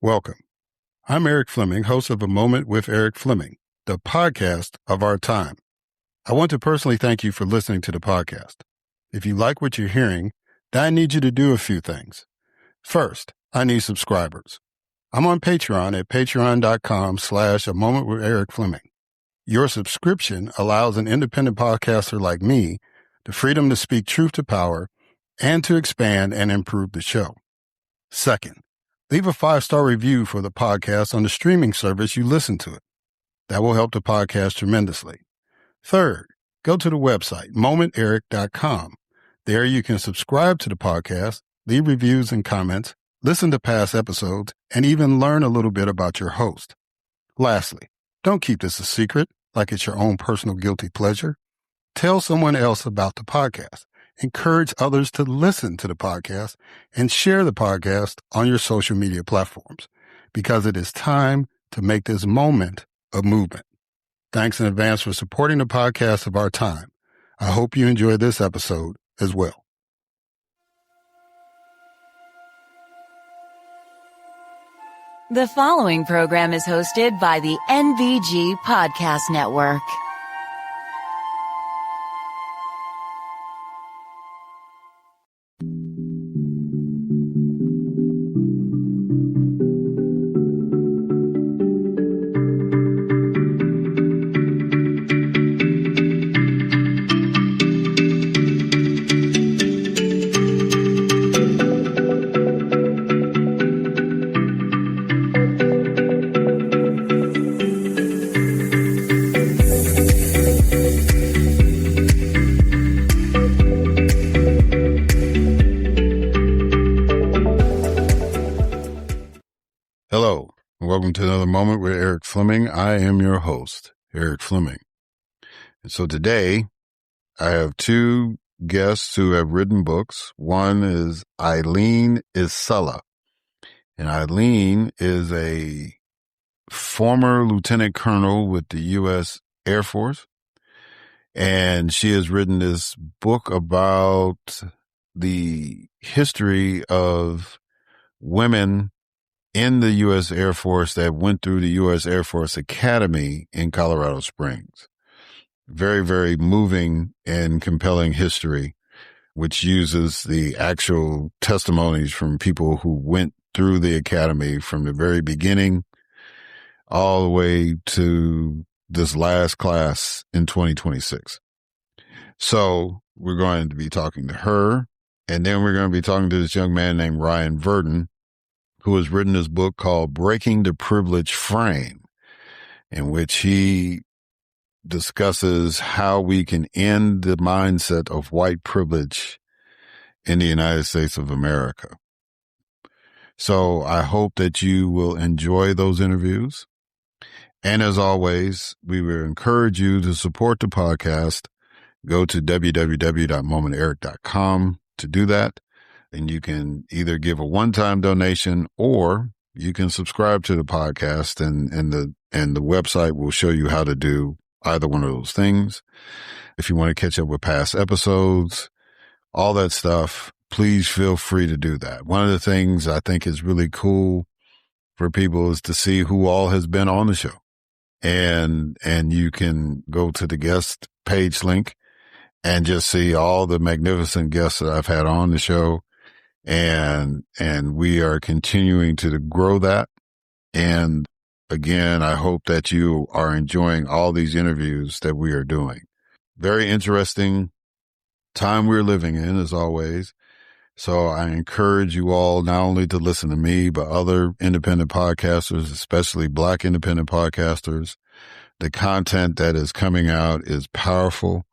Welcome. I'm Erik Fleming, host of A Moment with Erik Fleming, the podcast of our time. I want to personally thank you for listening to the podcast. If you like what you're hearing, then I need you to do a few things. First, I need subscribers. I'm on Patreon at patreon.com/A Moment with Erik Fleming. Your subscription allows an independent podcaster like me the freedom to speak truth to power and to expand and improve the show. Second, leave a 5-star review for the podcast on the streaming service you listen to it. That will help the podcast tremendously. Third, go to the website, momenterik.com. There you can subscribe to the podcast, leave reviews and comments, listen to past episodes, and even learn a little bit about your host. Lastly, don't keep this a secret like it's your own personal guilty pleasure. Tell someone else about the podcast. Encourage others to listen to the podcast and share the podcast on your social media platforms because it is time to make this moment a movement. Thanks in advance for supporting the podcast of our time. I hope you enjoy this episode as well. The following program is hosted by the NVG Podcast Network. Hello, and welcome to another Moment with Erik Fleming. I am your host, Erik Fleming. And so today, I have two guests who have written books. One is Eileen Isola. And Eileen is a former lieutenant colonel with the U.S. Air Force. And she has written this book about the history of women in the U.S. Air Force that went through the U.S. Air Force Academy in Colorado Springs. Very, very moving and compelling history, which uses the actual testimonies from people who went through the academy from the very beginning all the way to this last class in 2026. So we're going to be talking to her, and then we're going to be talking to this young man named Ryan Virden, who has written this book called Breaking the Privilege Frame, in which he discusses how we can end the mindset of white privilege in the United States of America. So I hope that you will enjoy those interviews. And as always, we will encourage you to support the podcast. Go to www.momenterik.com to do that. And you can either give a one-time donation or you can subscribe to the podcast and the website will show you how to do either one of those things. If you want to catch up with past episodes, all that stuff, please feel free to do that. One of the things I think is really cool for people is to see who all has been on the show. And you can go to the guest page link and just see all the magnificent guests that I've had on the show. And we are continuing to grow that. And again, I hope that you are enjoying all these interviews that we are doing. Very interesting time we're living in, as always. So I encourage you all not only to listen to me, but other independent podcasters, especially Black independent podcasters. The content that is coming out is powerful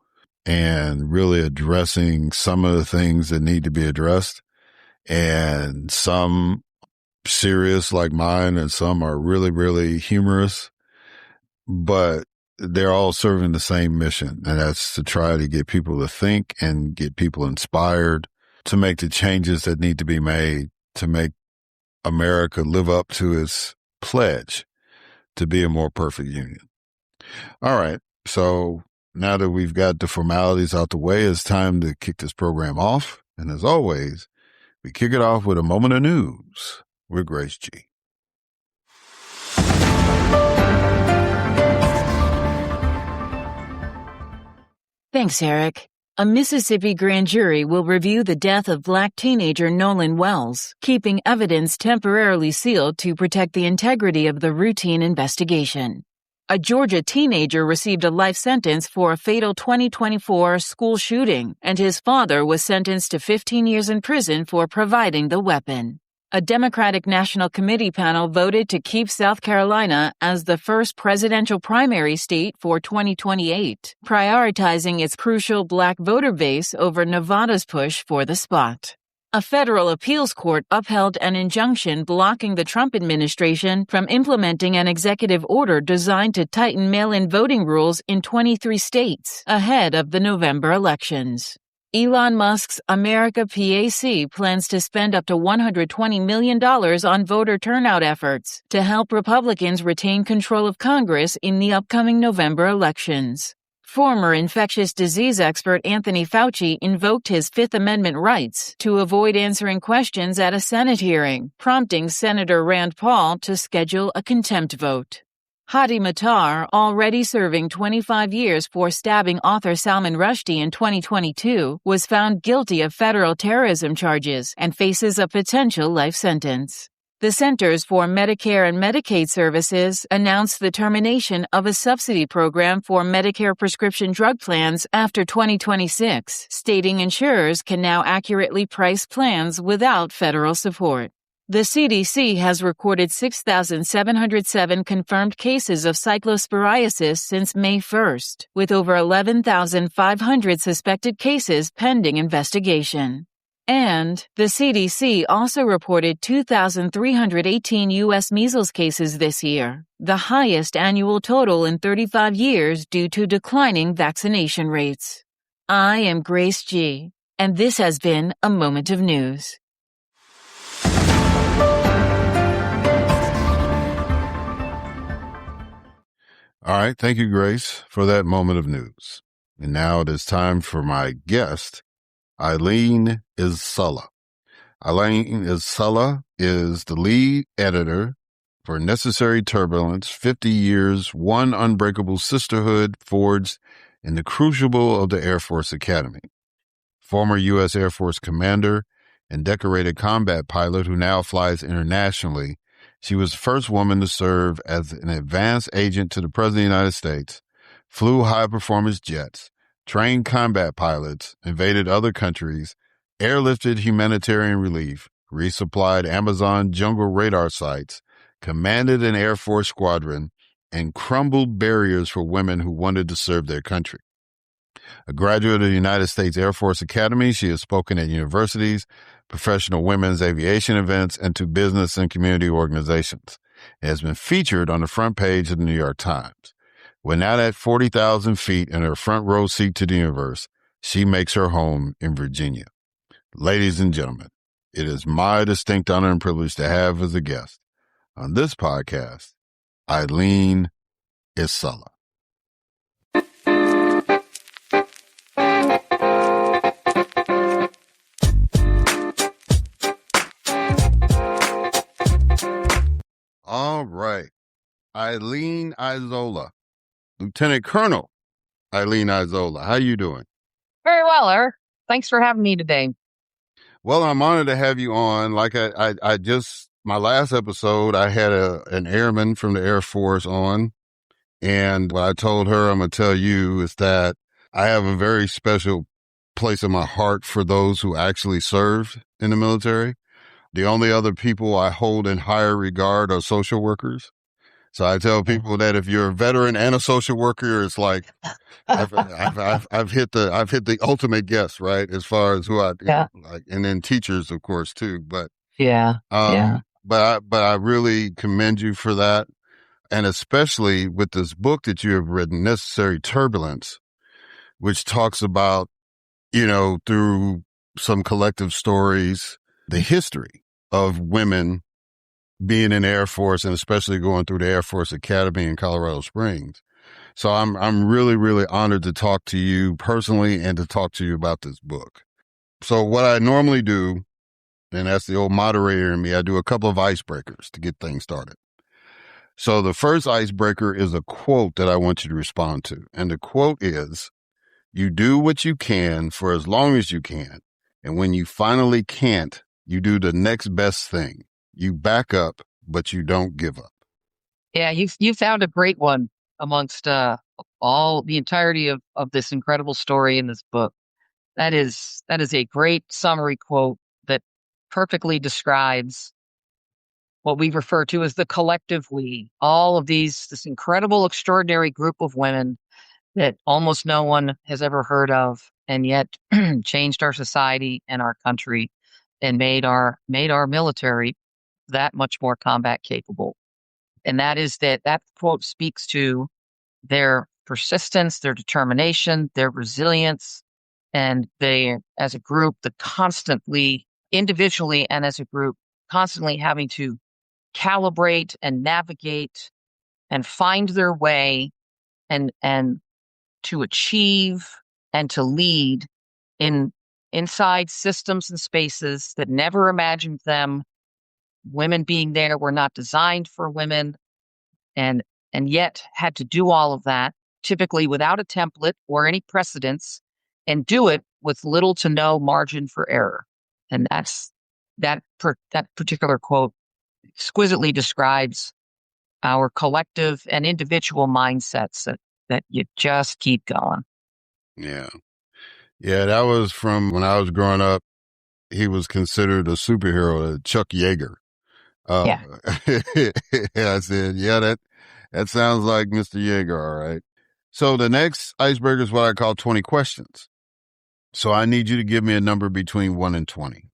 and really addressing some of the things that need to be addressed. And some serious like mine, and some are really, really humorous, but they're all serving the same mission. And that's to try to get people to think and get people inspired to make the changes that need to be made to make America live up to its pledge to be a more perfect union. All right. So now that we've got the formalities out the way, it's time to kick this program off. And as always, we kick it off with a moment of news with Grace G. Thanks, Erik. A Mississippi grand jury will review the death of Black teenager Nolan Wells, keeping evidence temporarily sealed to protect the integrity of the routine investigation. A Georgia teenager received a life sentence for a fatal 2024 school shooting, and his father was sentenced to 15 years in prison for providing the weapon. A Democratic National Committee panel voted to keep South Carolina as the first presidential primary state for 2028, prioritizing its crucial Black voter base over Nevada's push for the spot. A federal appeals court upheld an injunction blocking the Trump administration from implementing an executive order designed to tighten mail-in voting rules in 23 states ahead of the November elections. Elon Musk's America PAC plans to spend up to $120 million on voter turnout efforts to help Republicans retain control of Congress in the upcoming November elections. Former infectious disease expert Anthony Fauci invoked his Fifth Amendment rights to avoid answering questions at a Senate hearing, prompting Senator Rand Paul to schedule a contempt vote. Hadi Matar, already serving 25 years for stabbing author Salman Rushdie in 2022, was found guilty of federal terrorism charges and faces a potential life sentence. The Centers for Medicare and Medicaid Services announced the termination of a subsidy program for Medicare prescription drug plans after 2026, stating insurers can now accurately price plans without federal support. The CDC has recorded 6,707 confirmed cases of cyclosporiasis since May 1st, with over 11,500 suspected cases pending investigation. And the CDC also reported 2,318 U.S. measles cases this year, the highest annual total in 35 years due to declining vaccination rates. I am Grace G., and this has been a Moment of News. All right. Thank you, Grace, for that moment of news. And now it is time for my guest, Eileen Isola. Eileen Isola is the lead editor for Necessary Turbulence, 50 Years, One Unbreakable Sisterhood Forged in the Crucible of the Air Force Academy. Former U.S. Air Force commander and decorated combat pilot who now flies internationally, she was the first woman to serve as an advanced agent to the President of the United States, flew high-performance jets, trained combat pilots, invaded other countries, airlifted humanitarian relief, resupplied Amazon jungle radar sites, commanded an Air Force squadron, and crumbled barriers for women who wanted to serve their country. A graduate of the United States Air Force Academy, she has spoken at universities, professional women's aviation events, and to business and community organizations. It has been featured on the front page of the New York Times. When now at 40,000 feet in her front row seat to the universe, she makes her home in Virginia. Ladies and gentlemen, it is my distinct honor and privilege to have as a guest on this podcast, Eileen Isola. All right. Eileen Isola, Lieutenant Colonel Eileen Isola. How you doing? Very well, Erik. Thanks for having me today. Well, I'm honored to have you on. Like I just, my last episode, I had an airman from the Air Force on. And what I told her, I'm going to tell you, is that I have a very special place in my heart for those who actually served in the military. The only other people I hold in higher regard are social workers. So I tell people that if you're a veteran and a social worker, it's like I've hit the ultimate guess, right? As far as who like, and then teachers, of course, too. But but I really commend you for that, and especially with this book that you have written, Necessary Turbulence, which talks about, through some collective stories, the history of women being in the Air Force, and especially going through the Air Force Academy in Colorado Springs. So I'm really, really honored to talk to you personally and to talk to you about this book. So what I normally do, and that's the old moderator in me, I do a couple of icebreakers to get things started. So the first icebreaker is a quote that I want you to respond to. And the quote is, You do what you can for as long as you can. And when you finally can't, you do the next best thing. You back up, but you don't give up. Yeah, you found a great one amongst all the entirety of this incredible story in this book. That is a great summary quote that perfectly describes what we refer to as the collective we. All of this incredible, extraordinary group of women that almost no one has ever heard of, and yet changed our society and our country, and made our military that much more combat capable. And that quote speaks to their persistence, their determination, their resilience, and they, as a group, the constantly, individually and as a group, constantly having to calibrate and navigate and find their way and to achieve and to lead inside systems and spaces that never imagined them. Women being there were not designed for women, and yet had to do all of that, typically without a template or any precedents, and do it with little to no margin for error. And that particular quote exquisitely describes our collective and individual mindsets that you just keep going. Yeah. Yeah, that was from when I was growing up. He was considered a superhero, Chuck Yeager. Yeah. I said, yeah, that sounds like Mr. Yeager, all right. So the next icebreaker is what I call 20 questions. So I need you to give me a number between 1 and 20.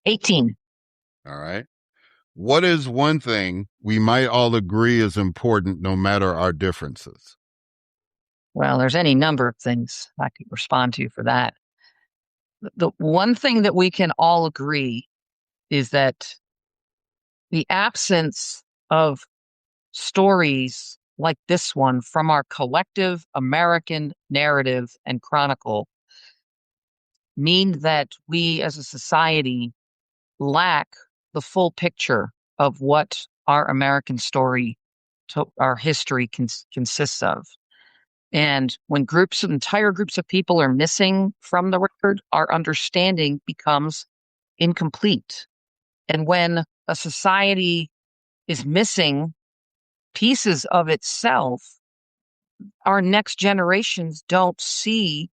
18. All right. What is one thing we might all agree is important no matter our differences? Well, there's any number of things I could respond to for that. The one thing that we can all agree is that the absence of stories like this one from our collective American narrative and chronicle mean that we as a society lack the full picture of what our American story, our history consists of. And when entire groups of people are missing from the record, our understanding becomes incomplete. And when a society is missing pieces of itself, our next generations don't see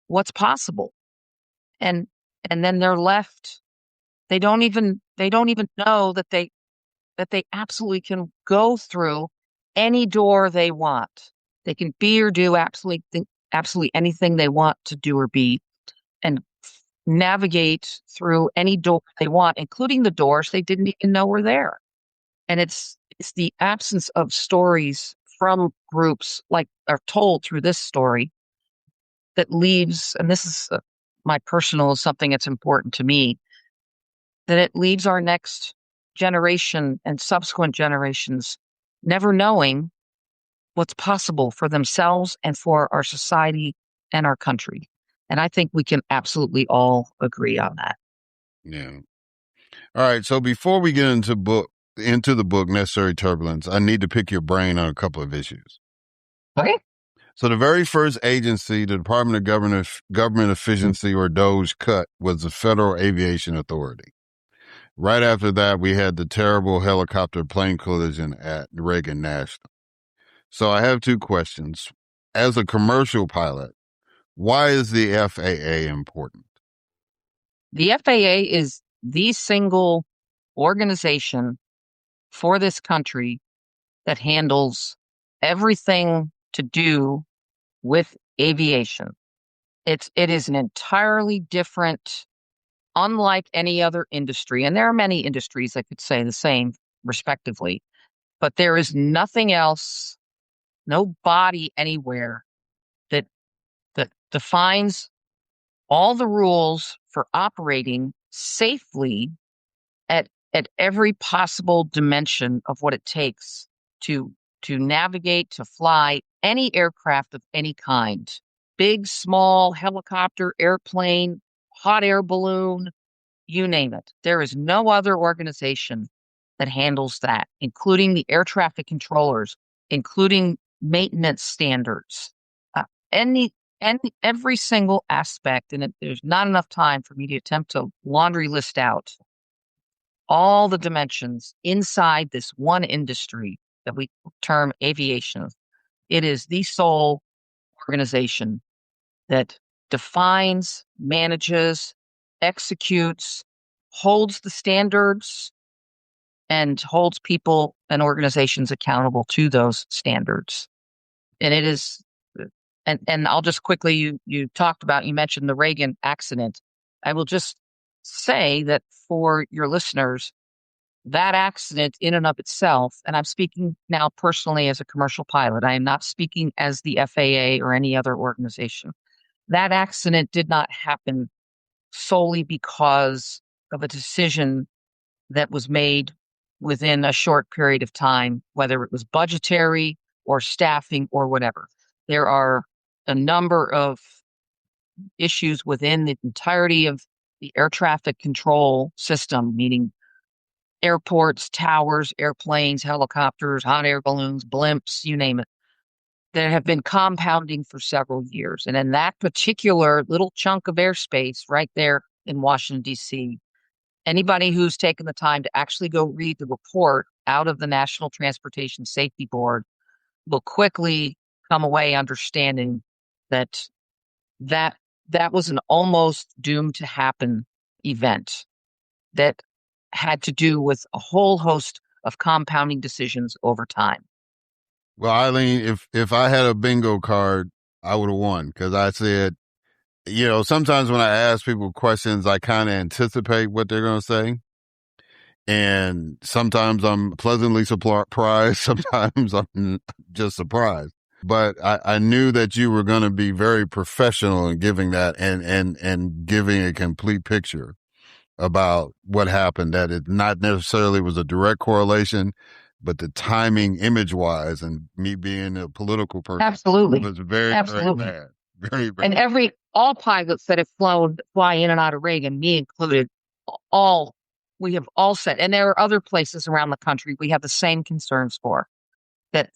what's possible. And then they're left, they don't even know that they absolutely can go through any door they want. They can be or do absolutely anything they want to do or be, and navigate through any door they want, including the doors they didn't even know were there. And it's the absence of stories from groups like are told through this story that leaves, and this is my personal something that's important to me, that it leaves our next generation and subsequent generations never knowing what's possible for themselves and for our society and our country. And I think we can absolutely all agree on that. Yeah. All right. So before we get into the book, Necessary Turbulence, I need to pick your brain on a couple of issues. Okay. So the very first agency the Department of Government Efficiency, or DOGE, cut was the Federal Aviation Authority. Right after that, we had the terrible helicopter plane collision at Reagan National. So I have two questions. As a commercial pilot, why is the FAA important? The FAA is the single organization for this country that handles everything to do with aviation. It is an entirely different, unlike any other industry, and there are many industries that could say the same respectively, but there is nothing else, no body anywhere that defines all the rules for operating safely at every possible dimension of what it takes to navigate, to fly any aircraft of any kind, big, small, helicopter, airplane, hot air balloon, you name it. There is no other organization that handles that, including the air traffic controllers, including maintenance standards, every single aspect, and there's not enough time for me to attempt to laundry list out all the dimensions inside this one industry that we term aviation. It is the sole organization that defines, manages, executes, holds the standards, and holds people and organizations accountable to those standards. And it is, and I'll just quickly, you mentioned the Reagan accident. I will just say that for your listeners, that accident in and of itself, and I'm speaking now personally as a commercial pilot, I am not speaking as the FAA or any other organization. That accident did not happen solely because of a decision that was made within a short period of time, whether it was budgetary or staffing or whatever. There are a number of issues within the entirety of the air traffic control system, meaning airports, towers, airplanes, helicopters, hot air balloons, blimps, you name it, that have been compounding for several years. And in that particular little chunk of airspace right there in Washington, D.C., anybody who's taken the time to actually go read the report out of the National Transportation Safety Board will quickly come away understanding that that was an almost doomed to happen event that had to do with a whole host of compounding decisions over time. Well, Eileen, if I had a bingo card, I would have won, because I said, sometimes when I ask people questions, I kind of anticipate what they're going to say. And sometimes I'm pleasantly surprised. Sometimes I'm just surprised. But I knew that you were going to be very professional in giving that and giving a complete picture about what happened, that it not necessarily was a direct correlation, but the timing image wise, and me being a political person. Absolutely. Was very, Absolutely. very bad. Very, very and bad. All pilots that have fly in and out of Reagan, me included, we have all said, and there are other places around the country we have the same concerns for, that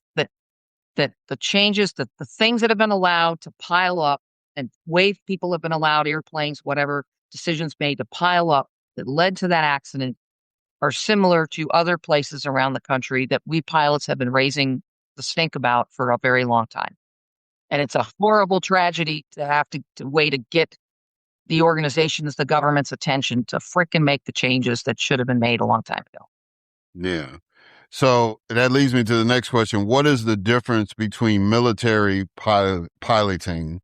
the changes, the things that have been allowed to pile up, and way people have been allowed, airplanes, whatever decisions made to pile up that led to that accident, are similar to other places around the country that we pilots have been raising the stink about for a very long time. And it's a horrible tragedy to have to wait to get the organization's, the government's attention to frickin' make the changes that should have been made a long time ago. Yeah. So that leads me to the next question. What is the difference between military piloting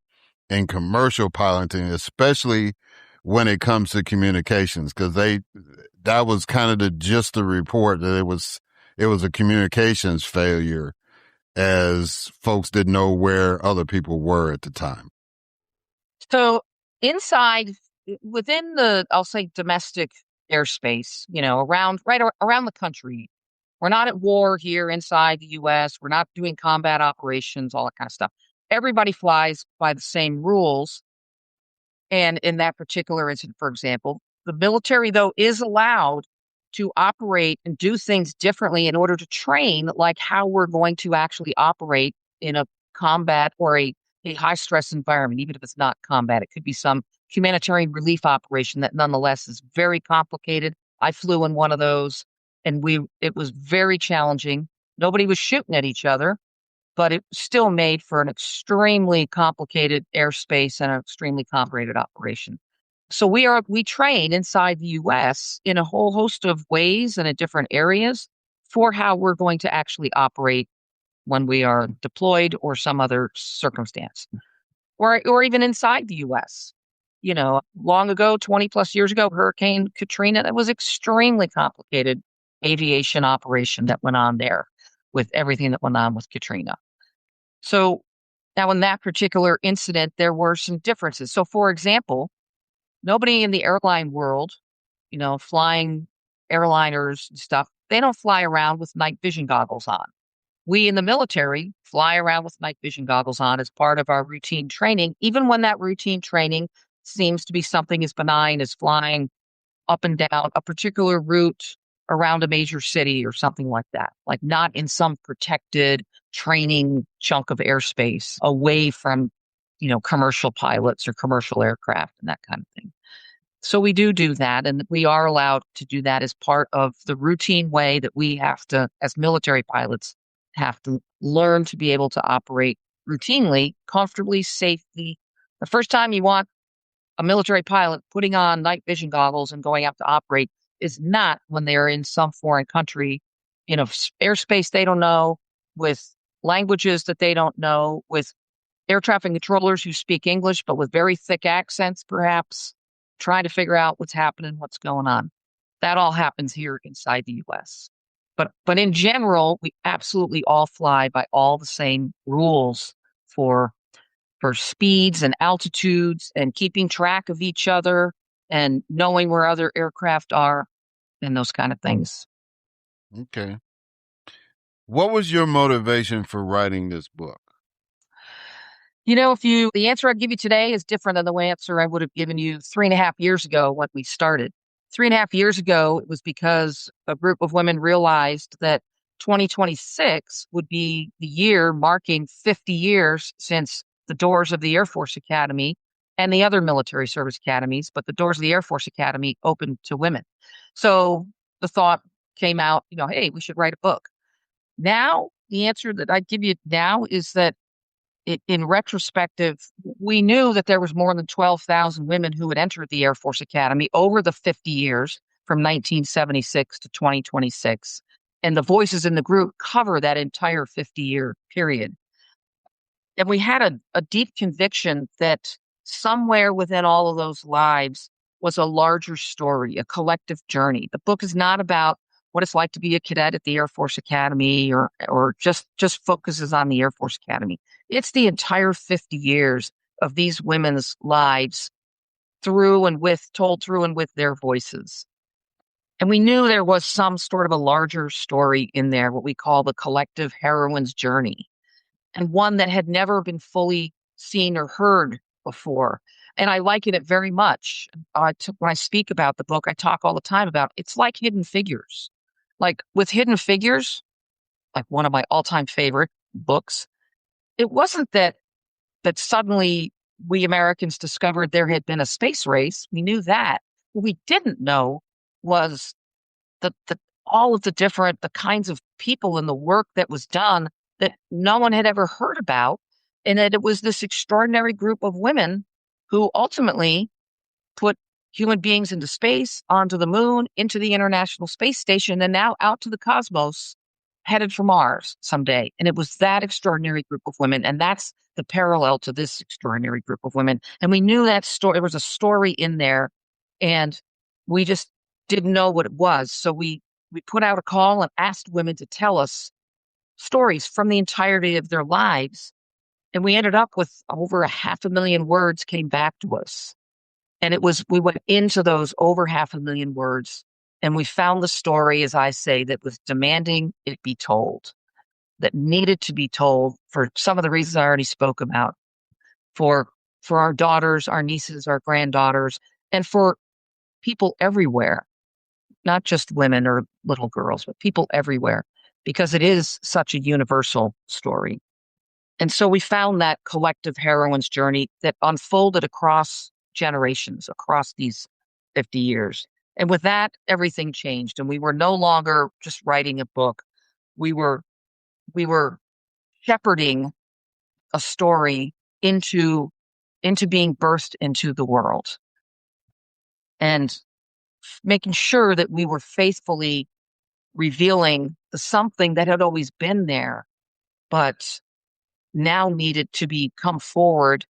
and commercial piloting, especially when it comes to communications? Because that was kind of the gist of the report, that it was a communications failure, as folks didn't know where other people were at the time. So within the, I'll say, domestic airspace, around the country, we're not at war here inside the U.S. We're not doing combat operations, all that kind of stuff. Everybody flies by the same rules. And in that particular incident, for example, the military, though, is allowed to operate and do things differently in order to train, like how we're going to actually operate in a combat or a high stress environment, even if it's not combat. It could be some humanitarian relief operation that nonetheless is very complicated. I flew in one of those, and it was very challenging. Nobody was shooting at each other, but it still made for an extremely complicated airspace and an extremely complicated operation. So we train inside the U.S. in a whole host of ways and in different areas for how we're going to actually operate when we are deployed or some other circumstance, or even inside the U.S. Long ago, 20 plus years ago, Hurricane Katrina, that was extremely complicated aviation operation that went on there with everything that went on with Katrina. So now in that particular incident, there were some differences. So for example, nobody in the airline world, flying airliners and stuff, they don't fly around with night vision goggles on. We in the military fly around with night vision goggles on as part of our routine training, even when that routine training seems to be something as benign as flying up and down a particular route around a major city or something like that, like not in some protected training chunk of airspace away from commercial pilots or commercial aircraft and that kind of thing. So we do that, and we are allowed to do that as part of the routine way that we have to, as military pilots, have to learn to be able to operate routinely, comfortably, safely. The first time you want a military pilot putting on night vision goggles and going out to operate is not when they're in some foreign country, in a airspace they don't know, with languages that they don't know, with air traffic controllers who speak English but with very thick accents, perhaps, trying to figure out what's happening, what's going on. That all happens here inside the U.S. But in general, we absolutely all fly by all the same rules for speeds and altitudes and keeping track of each other and knowing where other aircraft are and those kind of things. Okay. What was your motivation for writing this book? The answer I'd give you today is different than the answer I would have given you 3.5 years ago when we started. 3.5 years ago, it was because a group of women realized that 2026 would be the year marking 50 years since the doors of the Air Force Academy and the other military service academies, but the doors of the Air Force Academy opened to women. So the thought came out, hey, we should write a book. Now, the answer that I'd give you now is that in retrospective, we knew that there was more than 12,000 women who had entered the Air Force Academy over the 50 years from 1976 to 2026. And the voices in the group cover that entire 50-year period. And we had a deep conviction that somewhere within all of those lives was a larger story, a collective journey. The book is not about what it's like to be a cadet at the Air Force Academy or just focuses on the Air Force Academy. It's the entire 50 years of these women's lives told through and with their voices. And we knew there was some sort of a larger story in there, what we call the collective heroine's journey, and one that had never been fully seen or heard before. And I liken it very much. When I speak about the book, I talk all the time about it's like Hidden Figures. Like with Hidden Figures, like one of my all-time favorite books, it wasn't that suddenly we Americans discovered there had been a space race. We knew that. What we didn't know was the all of the kinds of people and the work that was done that no one had ever heard about, and that it was this extraordinary group of women who ultimately put human beings into space, onto the moon, into the International Space Station, and now out to the cosmos, headed for Mars someday. And it was that extraordinary group of women, and that's the parallel to this extraordinary group of women. And we knew that story. There was a story in there, and we just didn't know what it was. So we put out a call and asked women to tell us stories from the entirety of their lives. And we ended up with over 500,000 words came back to us. And we went into those over 500,000 words, and we found the story, as I say, that was demanding it be told, that needed to be told for some of the reasons I already spoke about, for our daughters, our nieces, our granddaughters, and for people everywhere, not just women or little girls, but people everywhere, because it is such a universal story. And so we found that collective heroine's journey that unfolded across generations, across these 50 years. And with that, everything changed. And we were no longer just writing a book. We were shepherding a story into being birthed into the world, and making sure that we were faithfully revealing the something that had always been there, but now needed to come forward.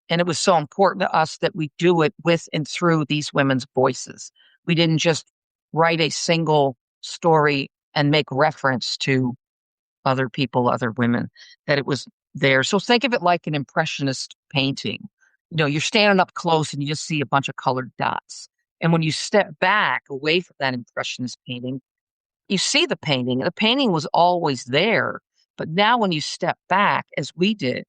And it was so important to us that we do it with and through these women's voices. We didn't just write a single story and make reference to other people, other women, that it was there. So think of it like an impressionist painting. You're standing up close and you just see a bunch of colored dots. And when you step back away from that impressionist painting, you see the painting. The painting was always there. But now when you step back, as we did,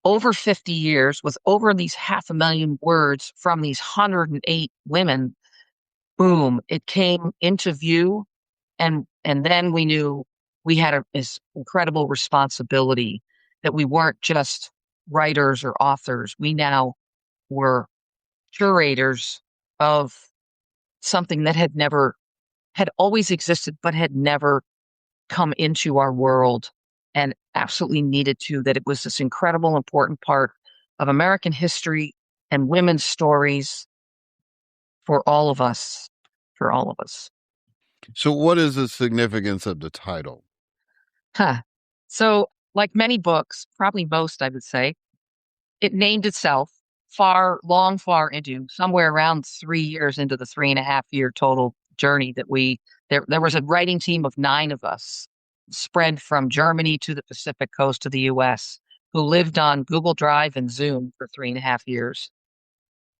over 50 years with over these 500,000 words from these 108 women, boom, it came into view. And then we knew we had this incredible responsibility, that we weren't just writers or authors. We now were curators of something that had always existed, but had never come into our world and absolutely needed to, that it was this incredible, important part of American history and women's stories for all of us, for all of us. So what is the significance of the title? So, like many books, probably most, I would say, it named itself far into somewhere around 3 years into the 3.5 year total journey that there was a writing team of 9 of us spread from Germany to the Pacific coast of the US who lived on Google Drive and Zoom for 3.5 years.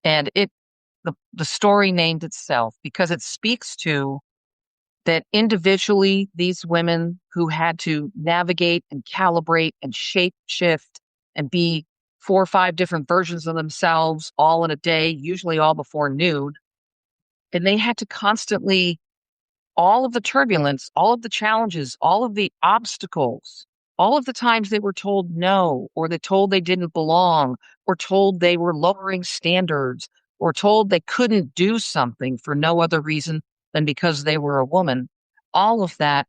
And the story named itself because it speaks to that individually, these women who had to navigate and calibrate and shape shift and be 4 or 5 different versions of themselves all in a day, usually all before noon. And they had to constantly, all of the turbulence, all of the challenges, all of the obstacles, all of the times they were told no, or they told they didn't belong, or told they were lowering standards, or told they couldn't do something for no other reason than because they were a woman. All of that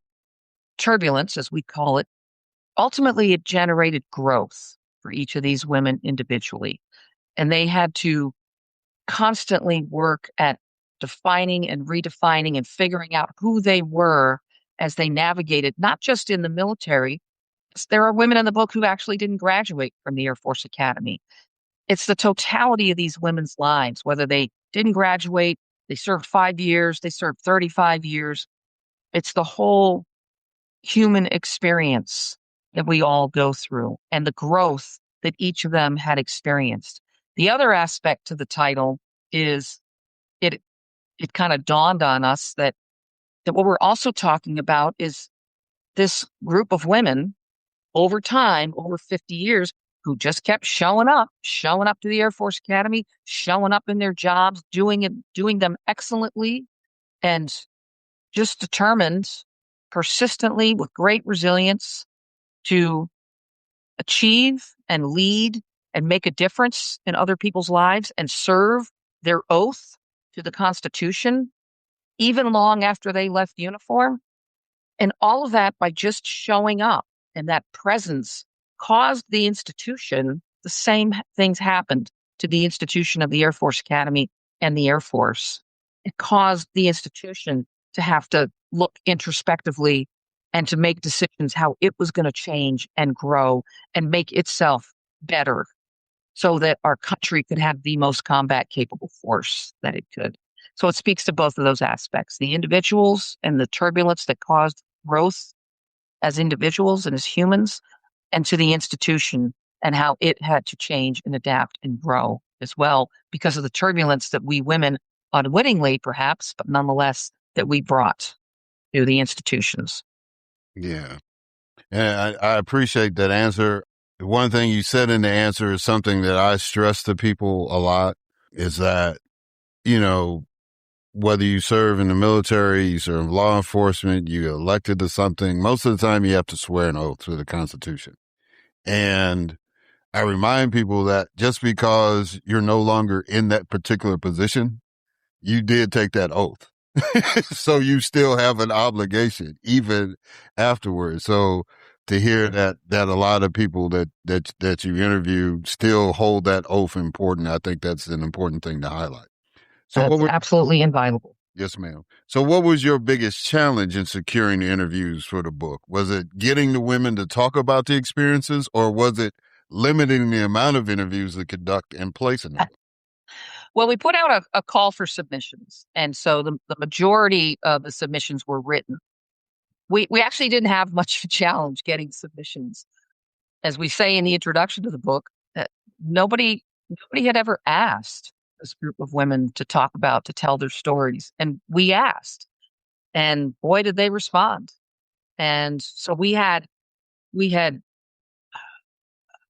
turbulence, as we call it, ultimately it generated growth for each of these women individually. And they had to constantly work at defining and redefining and figuring out who they were as they navigated, not just in the military. There are women in the book who actually didn't graduate from the Air Force Academy. It's the totality of these women's lives, whether they didn't graduate, they served 5 years, they served 35 years. It's the whole human experience that we all go through and the growth that each of them had experienced. The other aspect to the title is it kind of dawned on us that what we're also talking about is this group of women over time, over 50 years, who just kept showing up to the Air Force Academy, showing up in their jobs, doing them excellently, and just determined persistently with great resilience to achieve and lead and make a difference in other people's lives and serve their oath to the Constitution, even long after they left uniform. And all of that by just showing up, and that presence caused the institution, the same things happened to the institution of the Air Force Academy and the Air Force. It caused the institution to have to look introspectively and to make decisions how it was going to change and grow and make itself better so that our country could have the most combat capable force that it could. So it speaks to both of those aspects, the individuals and the turbulence that caused growth as individuals and as humans, and to the institution and how it had to change and adapt and grow as well because of the turbulence that we women, unwittingly perhaps, but nonetheless, that we brought to the institutions. Yeah. And I appreciate that answer. One thing you said in the answer is something that I stress to people a lot is that, you know, whether you serve in the military, you serve law enforcement, you get elected to something, most of the time you have to swear an oath to the Constitution. And I remind people that just because you're no longer in that particular position, you did take that oath. So you still have an obligation even afterwards. So to hear that a lot of people that you interview still hold that oath important, I think that's an important thing to highlight. So That's absolutely inviolable. Yes, ma'am. So what was your biggest challenge in securing the interviews for the book? Was it getting the women to talk about the experiences, or was it limiting the amount of interviews to conduct and place in the book? Well, we put out a call for submissions. And so the majority of the submissions were written. We actually didn't have much of a challenge getting submissions. As we say in the introduction to the book, nobody had ever asked this group of women to tell their stories. And we asked, and boy, did they respond. And so we had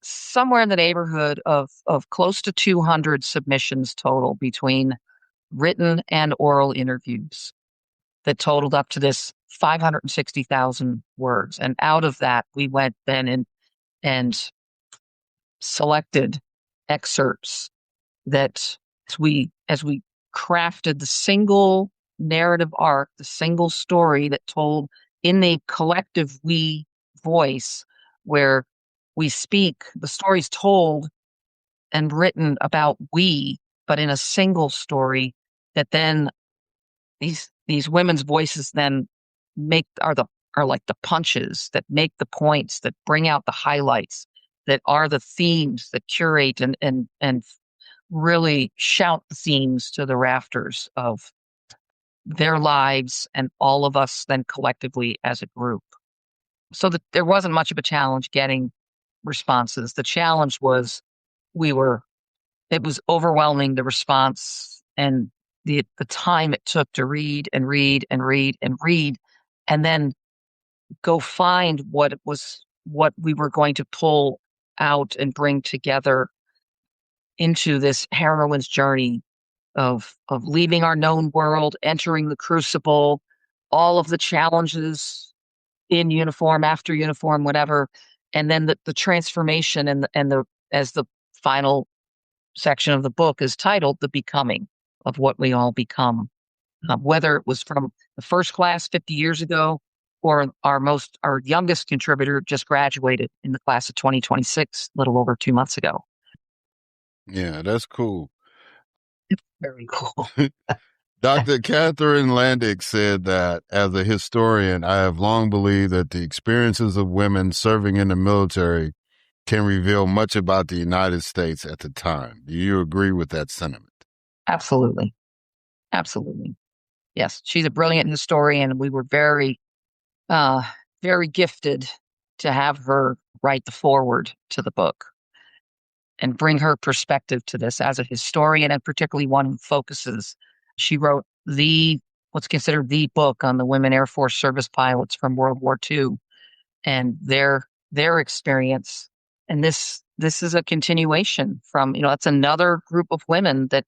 somewhere in the neighborhood of close to 200 submissions total between written and oral interviews that totaled up to this 560,000 words. And out of that, we went then and selected excerpts that as we crafted the single narrative arc, the single story that told in the collective we voice, where we speak, the story's told and written about we, but in a single story that then these women's voices then are like the punches that make the points, that bring out the highlights, that are the themes that curate and really shout the themes to the rafters of their lives and all of us then collectively as a group. So that there wasn't much of a challenge getting responses. The challenge was it was overwhelming, the response and the time it took to read and read and read and read, and then go find what we were going to pull out and bring together into this heroine's journey of leaving our known world, entering the crucible, all of the challenges in uniform, after uniform, whatever, and then the transformation and the as the final section of the book is titled, The Becoming of what we all become. Whether it was from the first class 50 years ago or our youngest contributor just graduated in the class of 2026, a little over 2 months ago. Yeah, that's cool. It's very cool. Dr. Catherine Landick said that as a historian, I have long believed that the experiences of women serving in the military can reveal much about the United States at the time. Do you agree with that sentiment? Absolutely. Absolutely. Yes, she's a brilliant historian. We were very, very gifted to have her write the foreword to the book and bring her perspective to this as a historian, and particularly one who focuses. She wrote what's considered the book on the women Air Force service pilots from World War II and their experience. And this is a continuation from, that's another group of women that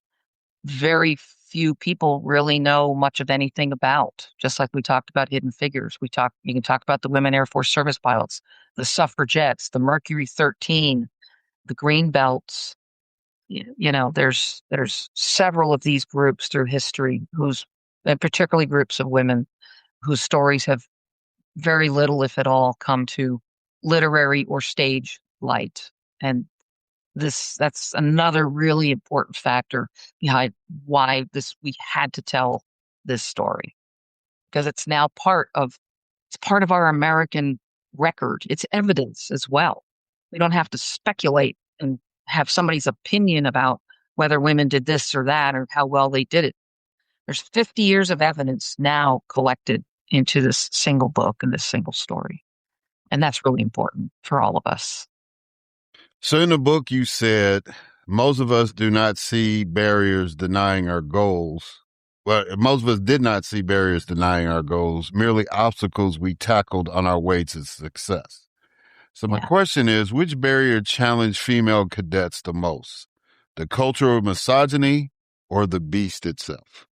very few people really know much of anything about. Just like we talked about Hidden Figures. You can talk about the women Air Force service pilots, the suffragettes, the Mercury 13, the green belts. There's several of these groups through history and particularly groups of women whose stories have very little, if at all, come to literary or stage light. And that's another really important factor behind why we had to tell this story, because it's now part of our American record. It's evidence as well. We don't have to speculate and have somebody's opinion about whether women did this or that or how well they did it. There's 50 years of evidence now collected into this single book and this single story. And that's really important for all of us. So in the book, you said most of us do not see barriers denying our goals. Well, most of us did not see barriers denying our goals, merely obstacles we tackled on our way to success. So my question is, which barrier challenged female cadets the most? The cultural misogyny or the beast itself?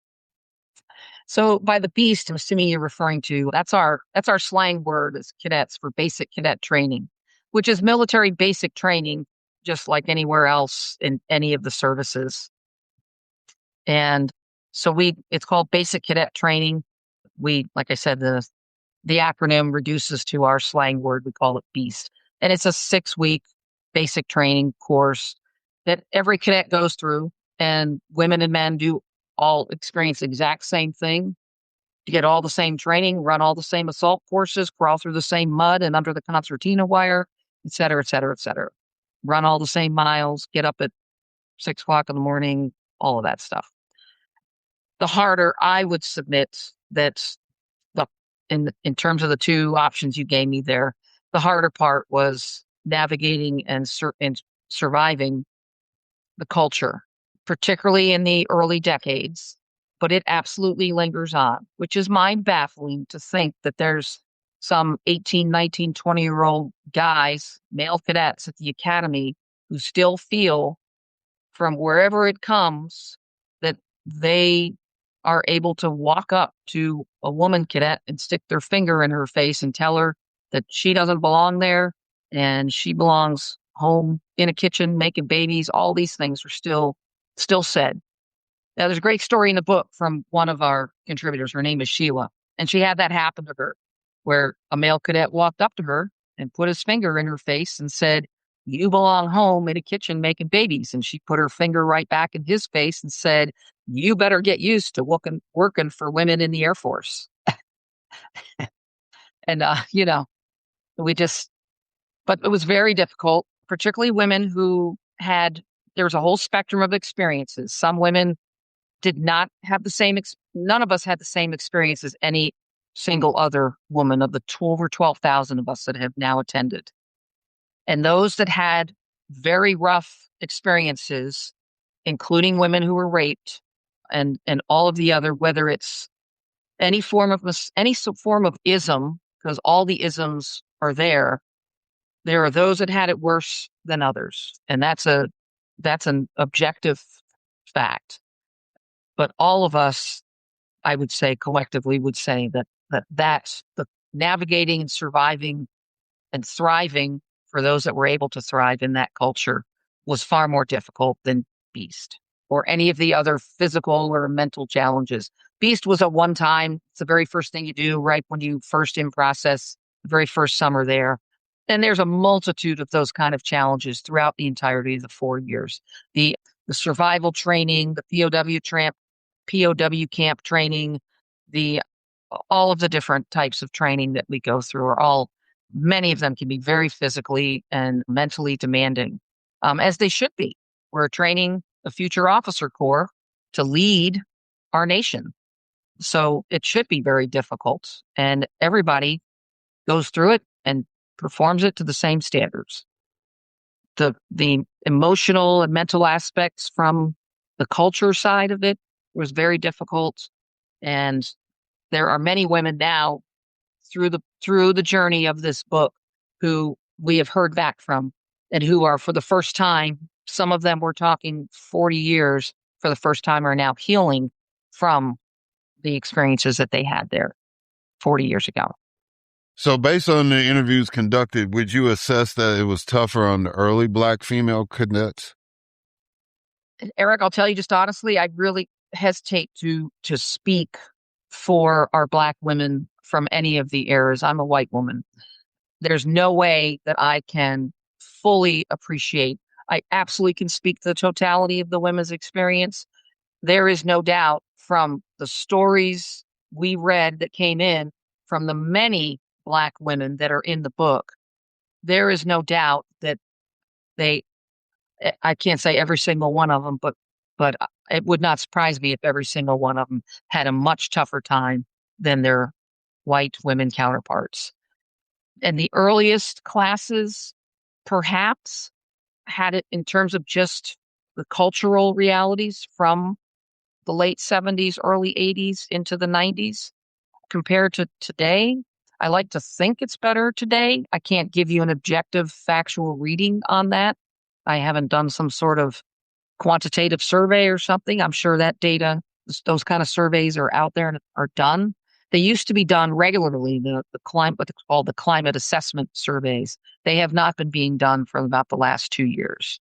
So by the beast, I'm assuming you're referring to, that's our slang word as cadets for basic cadet training, which is military basic training, just like anywhere else in any of the services. And so it's called basic cadet training. Like I said, the acronym reduces to our slang word. We call it BEAST. And it's a 6-week basic training course that every cadet goes through, and women and men do all experience the exact same thing. You get all the same training, run all the same assault courses, crawl through the same mud and under the concertina wire, et cetera, et cetera, et cetera. Run all the same miles, get up at 6 o'clock in the morning, all of that stuff. The harder, I would submit that, in terms of the two options you gave me there, the harder part was navigating and surviving the culture, particularly in the early decades. But it absolutely lingers on, which is mind-baffling to think that there's some 18, 19, 20-year-old guys, male cadets at the academy, who still feel from wherever it comes that they are able to walk up to a woman cadet and stick their finger in her face and tell her that she doesn't belong there and she belongs home in a kitchen making babies. All these things are still said. Now, there's a great story in the book from one of our contributors. Her name is Sheila, and she had that happen to her, where a male cadet walked up to her and put his finger in her face and said, "You belong home in a kitchen making babies." And she put her finger right back in his face and said, "You better get used to working for women in the Air Force." And, we just, but it was very difficult, particularly women who there was a whole spectrum of experiences. Some women did not have the same, none of us had the same experience as any single other woman of the over 12,000 of us that have now attended. And those that had very rough experiences, including women who were raped and all of the other, whether it's any form of ism, because all the isms are there. There are those that had it worse than others, and that's an objective fact. But all of us, I would say, collectively would say that's the navigating and surviving and thriving for those that were able to thrive in that culture was far more difficult than Beast or any of the other physical or mental challenges. Beast was a one-time, it's the very first thing you do right when you first in process, the very first summer there. And there's a multitude of those kind of challenges throughout the entirety of the 4 years. The survival training, the POW camp training, all of the different types of training that we go through many of them can be very physically and mentally demanding, as they should be. We're training the future officer corps to lead our nation. So it should be very difficult, and everybody goes through it and performs it to the same standards. The emotional and mental aspects from the culture side of it was very difficult. And there are many women now through the journey of this book who we have heard back from and who are, for the first time, some of them we're talking 40 years for the first time, are now healing from the experiences that they had there 40 years ago. So based on the interviews conducted, would you assess that it was tougher on the early Black female cadets? Erik, I'll tell you just honestly, I really hesitate to speak for our Black women from any of the eras. I'm a white woman. There's no way that I can fully appreciate. I absolutely can speak to the totality of the women's experience. There is no doubt from the stories we read that came in from the many Black women that are in the book, there is no doubt that I can't say every single one of them, but it would not surprise me if every single one of them had a much tougher time than their white women counterparts. And the earliest classes perhaps had it in terms of just the cultural realities from the late 70s, early 80s into the 90s compared to today. I like to think it's better today. I can't give you an objective, factual reading on that. I haven't done some sort of quantitative survey or something. I'm sure that data, those kind of surveys are out there and are done. They used to be done regularly, what's called the climate assessment surveys. They have not been being done for about the last 2 years,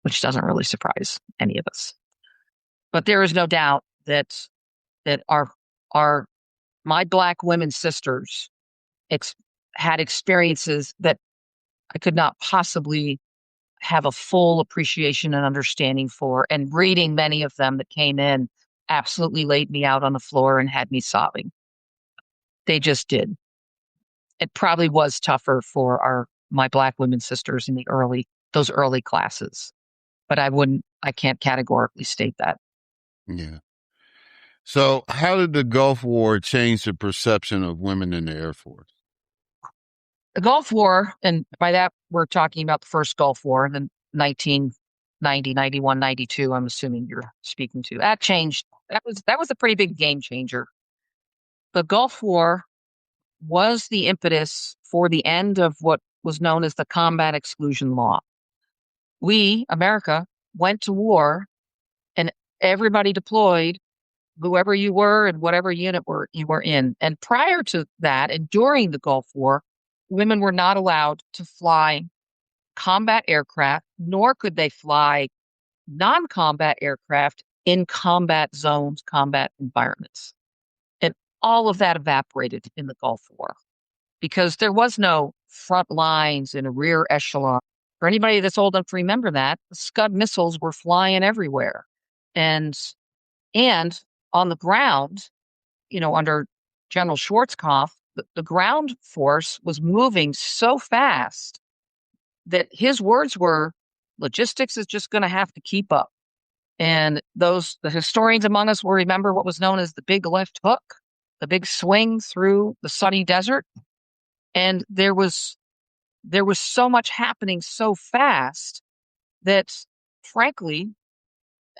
which doesn't really surprise any of us. But there is no doubt that my Black women sisters had experiences that I could not possibly have a full appreciation and understanding for. And reading many of them that came in absolutely laid me out on the floor and had me sobbing. They just did. It probably was tougher for my Black women sisters in those early classes, but I can't categorically state that. Yeah. So how did the Gulf War change the perception of women in the Air Force? The Gulf War, and by that we're talking about the first Gulf War, the 1990, 91, 92, I'm assuming you're speaking to. That changed. That was a pretty big game changer. The Gulf War was the impetus for the end of what was known as the Combat Exclusion Law. We, America, went to war and everybody deployed, whoever you were and whatever unit you were in. And prior to that and during the Gulf War, women were not allowed to fly combat aircraft, nor could they fly non-combat aircraft in combat zones, combat environments. And all of that evaporated in the Gulf War because there was no front lines and a rear echelon. For anybody that's old enough to remember that, the Scud missiles were flying everywhere. And on the ground, under General Schwarzkopf, the ground force was moving so fast that his words were, logistics is just going to have to keep up. And the historians among us will remember what was known as the big left hook, the big swing through the sunny desert. And there was so much happening so fast that, frankly,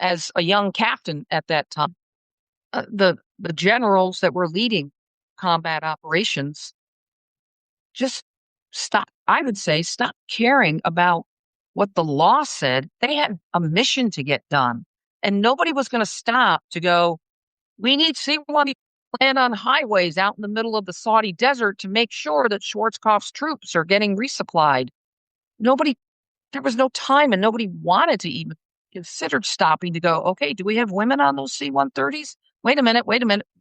as a young captain at that time, the generals that were leading combat operations just stopped caring about what the law said. They had a mission to get done, and nobody was going to stop to go, we need C-130 land on highways out in the middle of the Saudi desert to make sure that Schwarzkopf's troops are getting resupplied. There was no time, and nobody wanted to even consider stopping to go, okay, do we have women on those C-130s? Wait a minute.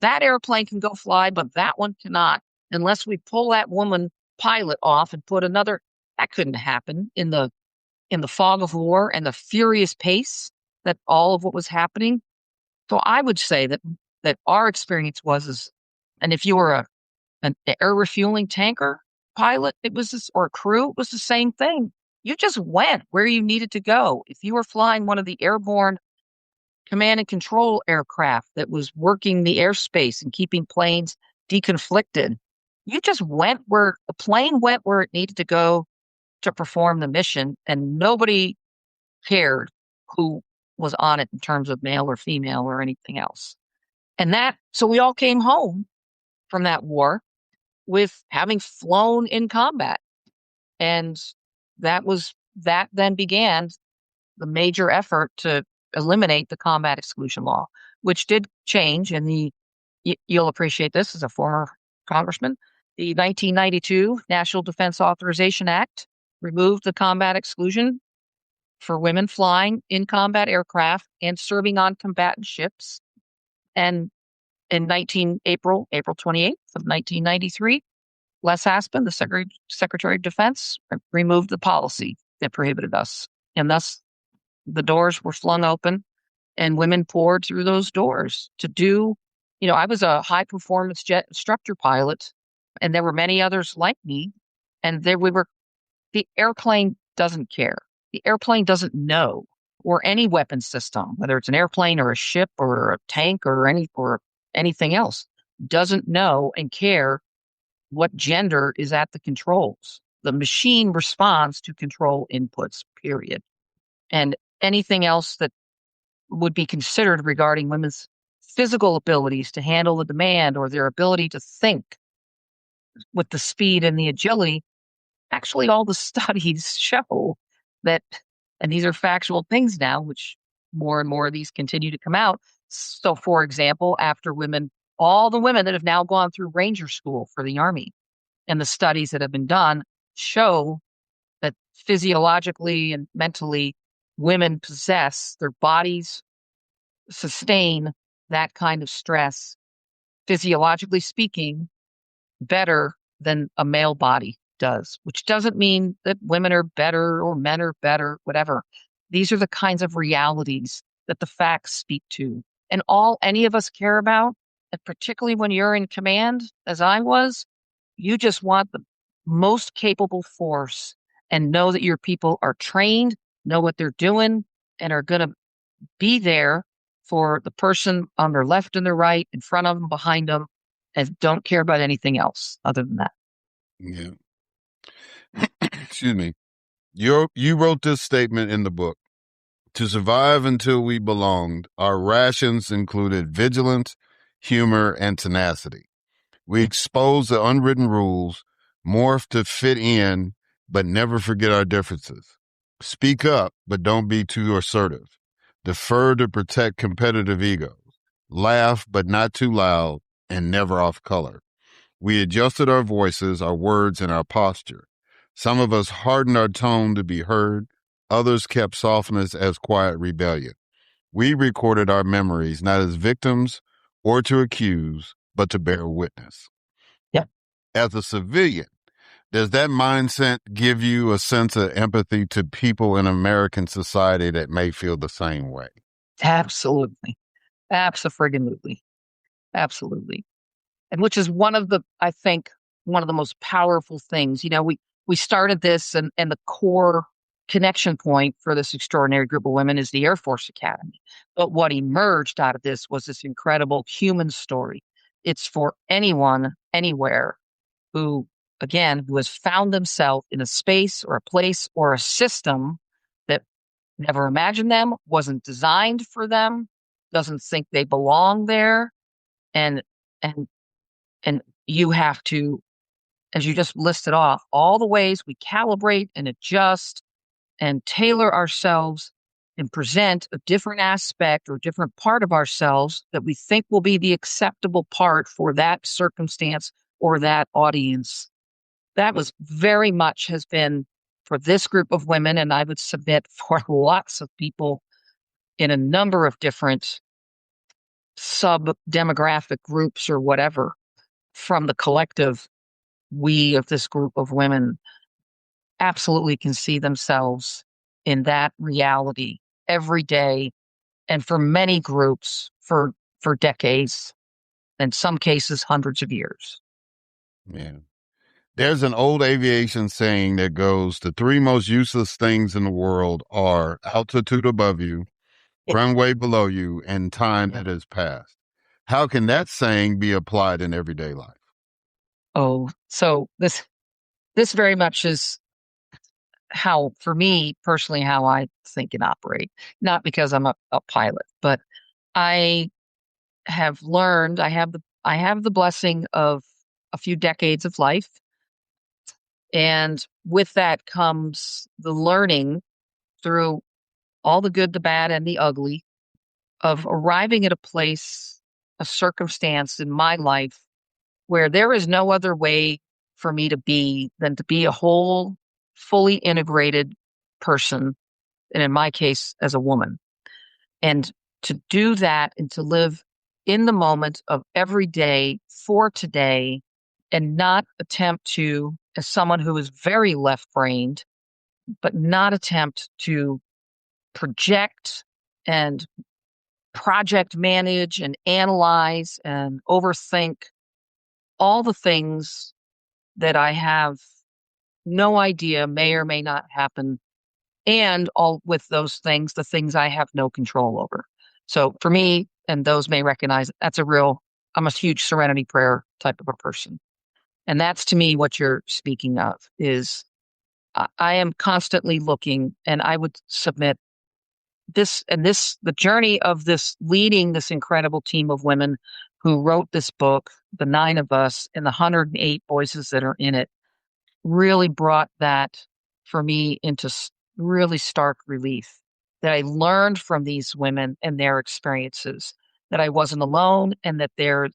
That airplane can go fly, but that one cannot, unless we pull that woman pilot off and put another. That couldn't happen in the fog of war and the furious pace that all of what was happening. So I would say that our experience and if you were an air refueling tanker pilot, or crew, it was the same thing. You just went where you needed to go. If you were flying one of the airborne command and control aircraft that was working the airspace and keeping planes deconflicted, you just went where the plane went where it needed to go to perform the mission, and nobody cared who was on it in terms of male or female or anything else. So we all came home from that war with having flown in combat. And that then began the major effort to eliminate the combat exclusion law, which did change. And you'll appreciate this as a former congressman. The 1992 National Defense Authorization Act removed the combat exclusion for women flying in combat aircraft and serving on combatant ships. And in April 28th of 1993, Les Aspin, the Secretary of Defense, removed the policy that prohibited us. And thus, the doors were flung open and women poured through those doors to do, I was a high performance jet instructor pilot, and there were many others like me. And the airplane doesn't care. The airplane doesn't know, or any weapon system, whether it's an airplane or a ship or a tank or anything else, doesn't know and care what gender is at the controls. The machine responds to control inputs, period. And anything else that would be considered regarding women's physical abilities to handle the demand or their ability to think with the speed and the agility, actually all the studies show that, and these are factual things now, which more and more of these continue to come out. So, for example, all the women that have now gone through Ranger School for the Army, and the studies that have been done show that physiologically and mentally, women their bodies sustain that kind of stress, physiologically speaking, better than a male body does, which doesn't mean that women are better or men are better, whatever. These are the kinds of realities that the facts speak to. And all any of us care about, and particularly when you're in command, as I was, you just want the most capable force and know that your people are trained, know what they're doing, and are going to be there for the person on their left and their right, in front of them, behind them, and don't care about anything else other than that. Yeah. Excuse me. You wrote this statement in the book. To survive until we belonged, our rations included vigilance, humor, and tenacity. We exposed the unwritten rules, morphed to fit in, but never forget our differences. Speak up, but don't be too assertive. Defer to protect competitive egos. Laugh, but not too loud, and never off color. We adjusted our voices, our words, and our posture. Some of us hardened our tone to be heard. Others kept softness as quiet rebellion. We recorded our memories not as victims or to accuse, but to bear witness. Yep. As a civilian, does that mindset give you a sense of empathy to people in American society that may feel the same way? Absolutely. Abso-friggin-lutely. Absolutely. And which is I think, one of the most powerful things. We started this, and the core connection point for this extraordinary group of women is the Air Force Academy. But what emerged out of this was this incredible human story. It's for anyone, anywhere, who has found themselves in a space or a place or a system that never imagined them, wasn't designed for them, doesn't think they belong there. And, and, and you have to, as you just listed off, all the ways we calibrate and adjust and tailor ourselves and present a different aspect or different part of ourselves that we think will be the acceptable part for that circumstance or that audience. That was very much has been for this group of women, and I would submit for lots of people in a number of different sub-demographic groups or whatever, from the collective we of this group of women absolutely can see themselves in that reality every day, and for many groups for decades, in some cases hundreds of years. Yeah. There's an old aviation saying that goes, the three most useless things in the world are altitude above you, runway below you, and time that has passed. How can that saying be applied in everyday life? Oh, so this very much is how, for me personally, how I think and operate. Not because I'm a pilot, but I have learned, I have the blessing of a few decades of life. And with that comes the learning through all the good, the bad, and the ugly of arriving at a place, a circumstance in my life where there is no other way for me to be than to be a whole, fully integrated person. And in my case, as a woman. And to do that and to live in the moment of every day for today, and not attempt to, as someone who is very left brained, but not attempt to project and project manage and analyze and overthink all the things that I have no idea may or may not happen. And all with those things, the things I have no control over. So for me, and those may recognize, I'm a huge serenity prayer type of a person. And that's, to me, what you're speaking of is I am constantly looking, and I would submit the journey of this, leading this incredible team of women who wrote this book, the 9 of us and the 108 voices that are in it, really brought that for me into really stark relief, that I learned from these women and their experiences, that I wasn't alone, and that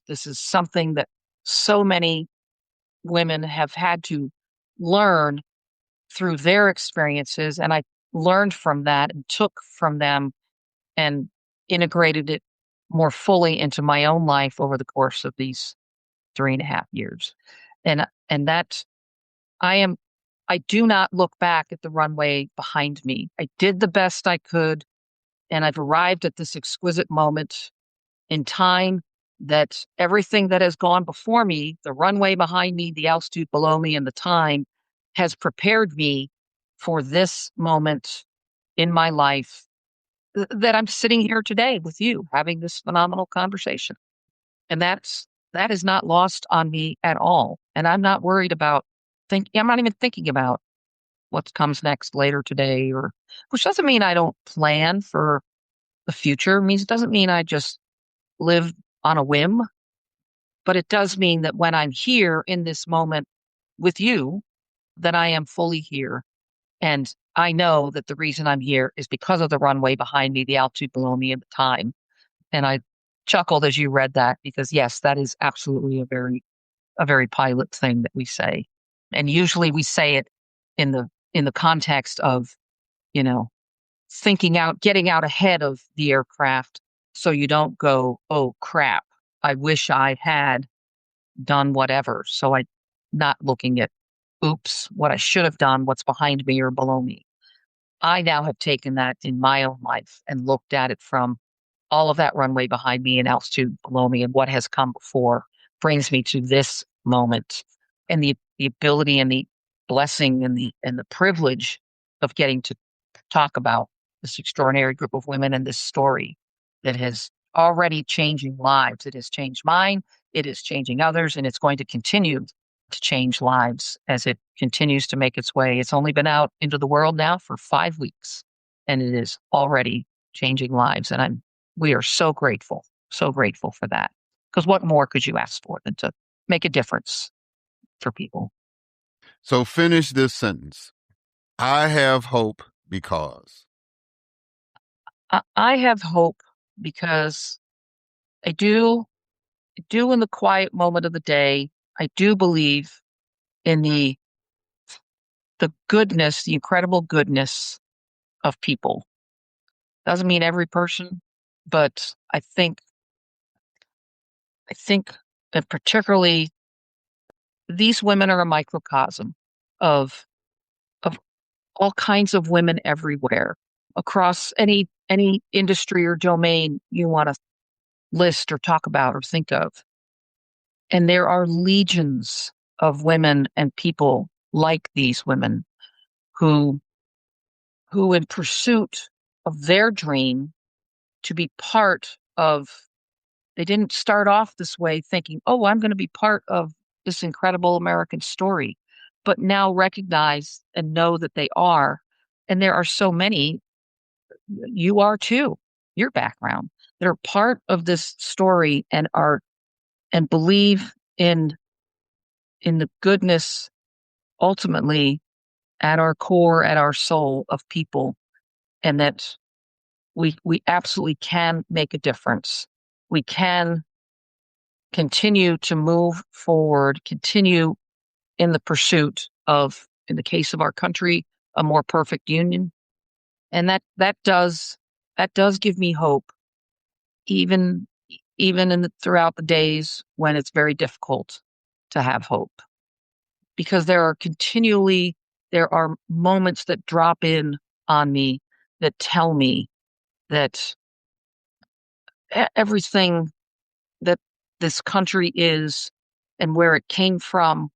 this is something that so many women have had to learn through their experiences. And I learned from that and took from them and integrated it more fully into my own life over the course of these 3.5 years. And that I do not look back at the runway behind me. I did the best I could, and I've arrived at this exquisite moment in time that everything that has gone before me, the runway behind me, the altitude below me, and the time, has prepared me for this moment in my life that I'm sitting here today with you having this phenomenal conversation. And that is not lost on me at all. And I'm not worried about I'm not even thinking about what comes next later today, which doesn't mean I don't plan for the future. It doesn't mean I just live on a whim, but it does mean that when I'm here in this moment with you, that I am fully here. And I know that the reason I'm here is because of the runway behind me, the altitude below me, and the time. And I chuckled as you read that, because yes, that is absolutely a very pilot thing that we say. And usually we say it in the context of, getting out ahead of the aircraft so you don't go, oh crap, I wish I had done whatever. So I not looking at, oops, what I should have done, what's behind me or below me. I now have taken that in my own life and looked at it from all of that runway behind me and altitude below me, and what has come before brings me to this moment, and the ability and the blessing and the privilege of getting to talk about this extraordinary group of women and this story that has already changing lives. It has changed mine. It is changing others, and it's going to continue to change lives as it continues to make its way. It's only been out into the world now for 5 weeks, and it is already changing lives. And we are so grateful for that. Because what more could you ask for than to make a difference for people? So finish this sentence. I have hope because. I have hope because I do in the quiet moment of the day, I do believe in the goodness, the incredible goodness of people. Doesn't mean every person, but I think that particularly these women are a microcosm of all kinds of women everywhere across any industry or domain you want to list or talk about or think of. And there are legions of women and people like these women who in pursuit of their dream to be part of, they didn't start off this way thinking, oh, I'm going to be part of this incredible American story, but now recognize and know that they are. And there are so many, you are too, your background, that are part of this story and believe in the goodness, ultimately, at our core, at our soul of people, and that we absolutely can make a difference. We can continue to move forward, continue in the pursuit of, in the case of our country, a more perfect union. And that does give me hope, even throughout the days when it's very difficult to have hope. Because there are moments that drop in on me that tell me that everything that this country is and where it came from,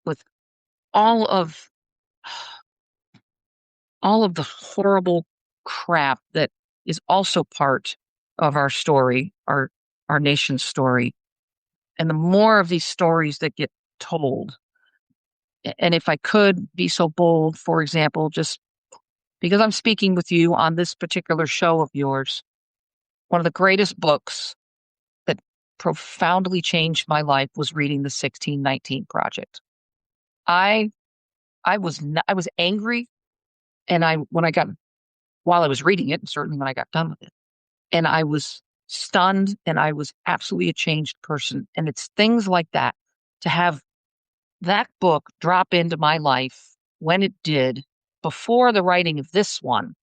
with all of the horrible crap that is also part of our story, our nation's story. And the more of these stories that get told, and if I could be so bold, for example, just because I'm speaking with you on this particular show of yours, one of the greatest books that profoundly changed my life was reading the 1619 Project. I was angry, and while I was reading it, and certainly when I got done with it, and I was stunned, and I was absolutely a changed person. And it's things like that, to have that book drop into my life when it did, before the writing of this one,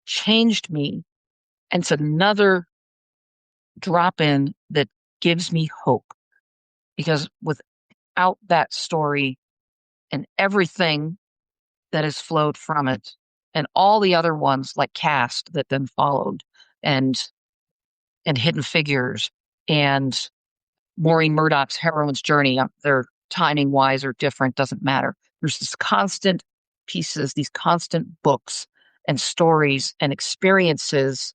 changed me. And it's another drop in that gives me hope, because without that story and everything that has flowed from it, and all the other ones like Cast that then followed, and Hidden Figures, and Maureen Murdoch's Heroine's Journey, their timing wise or different, doesn't matter. There's this constant pieces, these constant books and stories and experiences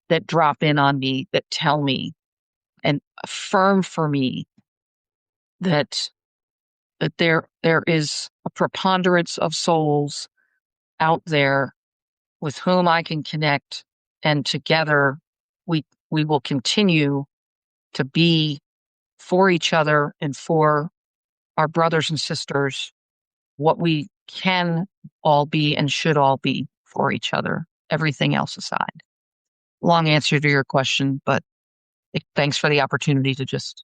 that drop in on me, that tell me and affirm for me that there is a preponderance of souls out there with whom I can connect, and together we will continue to be for each other and for our brothers and sisters what we can all be and should all be for each other, everything else aside. Long answer to your question, but thanks for the opportunity to just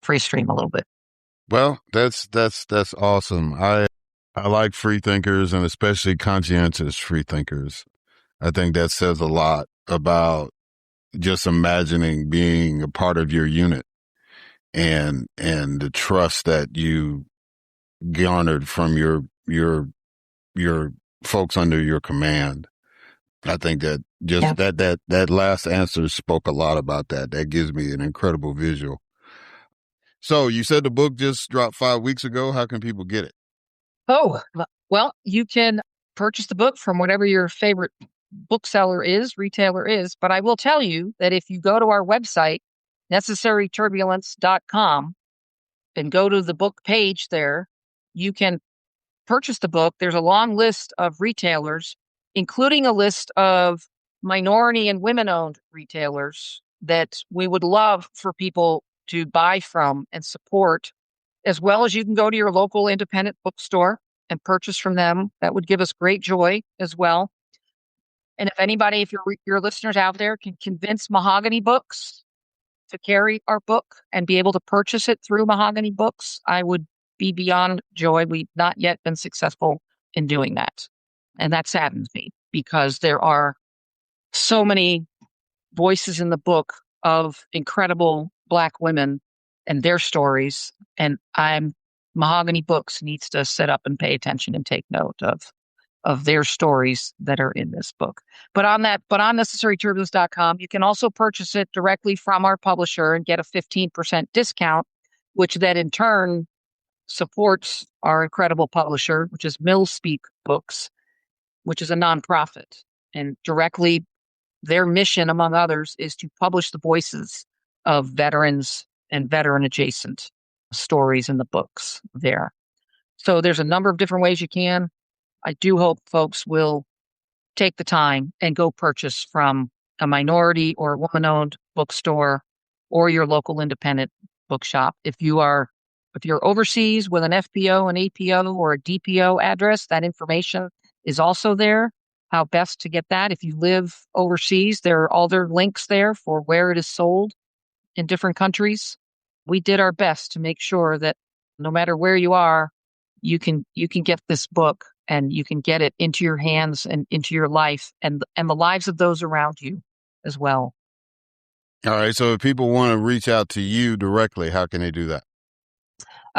free stream a little bit. Well, that's awesome. I like free thinkers, and especially conscientious free thinkers. I think that says a lot about just imagining being a part of your unit and the trust that you garnered from your folks under your command. I think that just that last answer spoke a lot about that. That gives me an incredible visual. So you said the book just dropped 5 weeks ago. How can people get it? Oh, well, you can purchase the book from whatever your favorite bookseller is, retailer is. But I will tell you that if you go to our website, necessaryturbulence.com, and go to the book page there, you can purchase the book. There's a long list of retailers, including a list of minority and women-owned retailers that we would love for people to buy from and support, as well as you can go to your local independent bookstore and purchase from them. That would give us great joy as well. And if your listeners out there can convince Mahogany Books to carry our book and be able to purchase it through Mahogany Books, I would be beyond joy. We've not yet been successful in doing that. And that saddens me because there are so many voices in the book of incredible Black women and their stories. And Mahogany Books needs to sit up and pay attention and take note of their stories that are in this book. But on necessaryturbulence.com, you can also purchase it directly from our publisher and get a 15% discount, which then in turn supports our incredible publisher, which is Millspeak Books, which is a nonprofit. And directly, their mission, among others, is to publish the voices of veterans and veteran-adjacent stories in the books there. So there's a number of different ways you can. I do hope folks will take the time and go purchase from a minority or woman-owned bookstore or your local independent bookshop. If you're overseas with an FPO, an APO, or a DPO address, that information is also there. How best to get that. If you live overseas, there are all their links there for where it is sold in different countries. We did our best to make sure that no matter where you are, you can get this book and you can get it into your hands and into your life and the lives of those around you as well. All right. So if people want to reach out to you directly, how can they do that?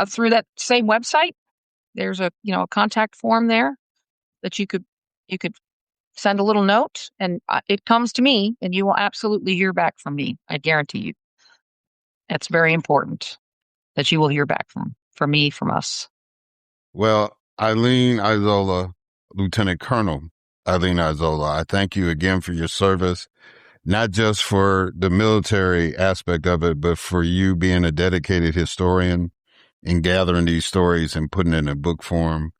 Through that same website, there's a contact form there that you could send a little note, and it comes to me, and you will absolutely hear back from me. I guarantee you. It's very important that you will hear back from me, from us. Well, Eileen Isola, Lieutenant Colonel Eileen Isola, I thank you again for your service, not just for the military aspect of it, but for you being a dedicated historian and gathering these stories and putting it in a book form.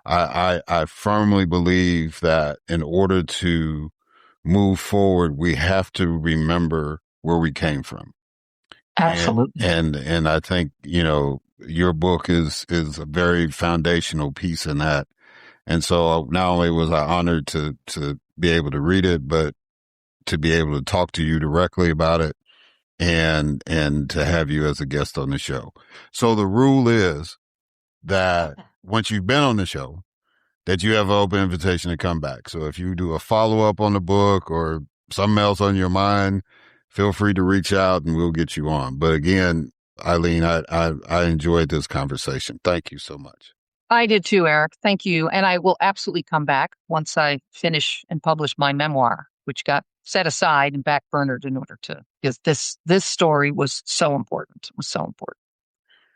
I firmly believe that in order to move forward, we have to remember where we came from. Absolutely. And I think, your book is a very foundational piece in that. And so not only was I honored to be able to read it, but to be able to talk to you directly about it and to have you as a guest on the show. So the rule is that once you've been on the show, that you have an open invitation to come back. So if you do a follow-up on the book or something else on your mind, feel free to reach out and we'll get you on. But again, Eileen, I enjoyed this conversation. Thank you so much. I did too, Erik. Thank you. And I will absolutely come back once I finish and publish my memoir, which got set aside and backburnered in order to, because this story was so important. It was so important.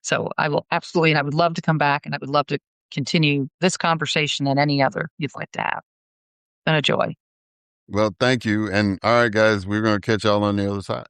So I will absolutely, and I would love to come back, and I would love to continue this conversation and any other you'd like to have. It's been a joy. Well, thank you. And all right, guys, we're going to catch y'all on the other side.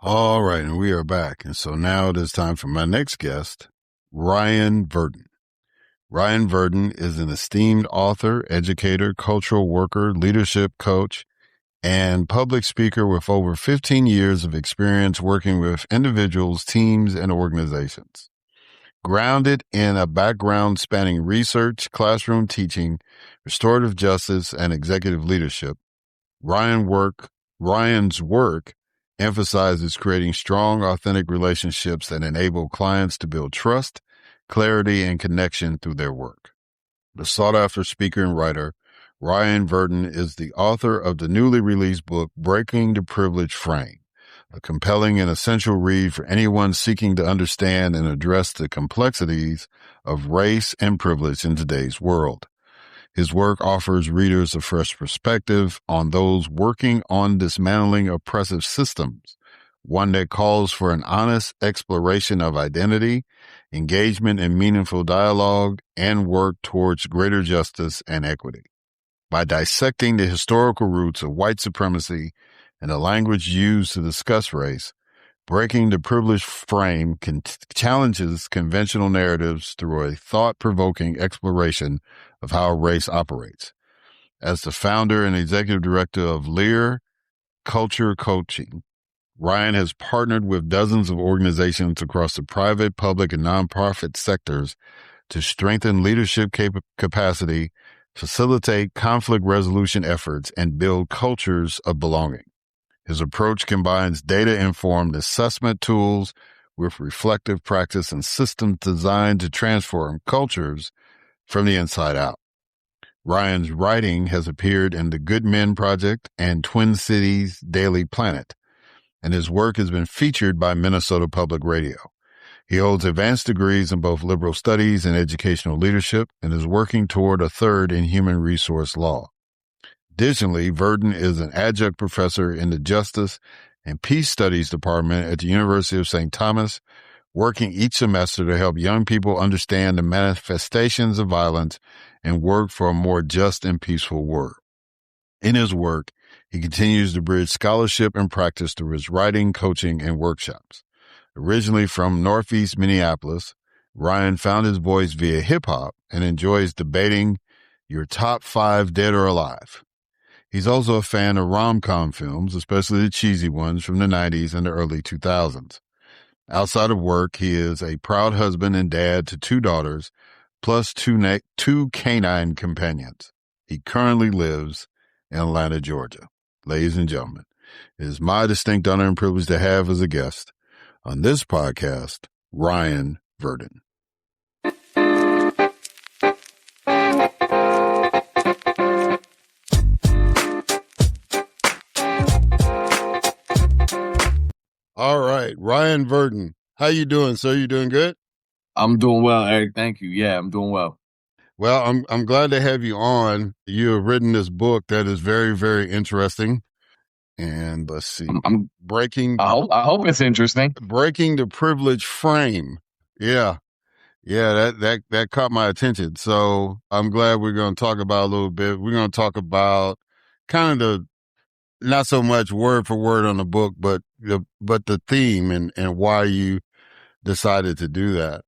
All right, and we are back. And so now it is time for my next guest, Ryan Virden. Ryan Virden is an esteemed author, educator, cultural worker, leadership coach, and public speaker with over 15 years of experience working with individuals, teams, and organizations. Grounded in a background spanning research, classroom teaching, restorative justice, and executive leadership, Ryan's work emphasizes creating strong, authentic relationships that enable clients to build trust, clarity, and connection through their work. The sought-after speaker and writer, Ryan Virden, is the author of the newly released book, Breaking the Privilege Frame, a compelling and essential read for anyone seeking to understand and address the complexities of race and privilege in today's world. His work offers readers a fresh perspective on those working on dismantling oppressive systems, one that calls for an honest exploration of identity, engagement in meaningful dialogue, and work towards greater justice and equity. By dissecting the historical roots of white supremacy and the language used to discuss race, Breaking the Privilege Frame challenges conventional narratives through a thought-provoking exploration of how race operates. As the founder and executive director of Lear Culture Coaching, Ryan has partnered with dozens of organizations across the private, public, and nonprofit sectors to strengthen leadership capacity, facilitate conflict resolution efforts, and build cultures of belonging. His approach combines data-informed assessment tools with reflective practice and systems designed to transform cultures from the inside out. Ryan's writing has appeared in the Good Men Project and Twin Cities Daily Planet, and his work has been featured by Minnesota Public Radio. He holds advanced degrees in both liberal studies and educational leadership and is working toward a third in human resource law. Additionally, Virden is an adjunct professor in the Justice and Peace Studies Department at the University of St. Thomas, working each semester to help young people understand the manifestations of violence and work for a more just and peaceful world. In his work, he continues to bridge scholarship and practice through his writing, coaching, and workshops. Originally from Northeast Minneapolis, Ryan found his voice via hip-hop and enjoys debating your top 5 dead or alive. He's also a fan of rom-com films, especially the cheesy ones from the 90s and the early 2000s. Outside of work, he is a proud husband and dad to 2 daughters, plus 2 canine companions. He currently lives in Atlanta, Georgia. Ladies and gentlemen, it is my distinct honor and privilege to have as a guest on this podcast, Ryan Virden. All right, Ryan Virden. How you doing, sir? You doing good? I'm doing well, Eric. Thank you. Yeah, I'm doing well. Well, I'm glad to have you on. You have written this book that is very, very interesting. And let's see, I hope it's interesting. Breaking the Privilege Frame. Yeah, that caught my attention. So I'm glad we're going to talk about a little bit. We're going to talk about kind of not so much word for word on the book, but the theme and why you decided to do that.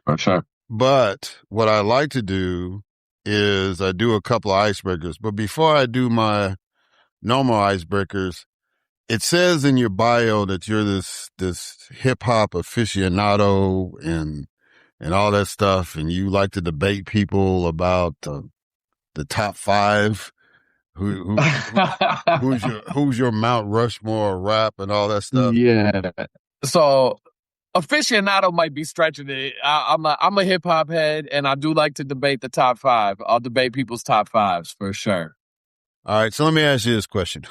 For sure. But what I like to do is I do a couple of icebreakers. But before I do my normal icebreakers, it says in your bio that you're this hip hop aficionado and all that stuff, and you like to debate people about the top 5. Who's your Mount Rushmore rap and all that stuff? Yeah. So aficionado might be stretching it. I'm a hip hop head, and I do like to debate the top 5. I'll debate people's top 5s for sure. All right. So let me ask you this question: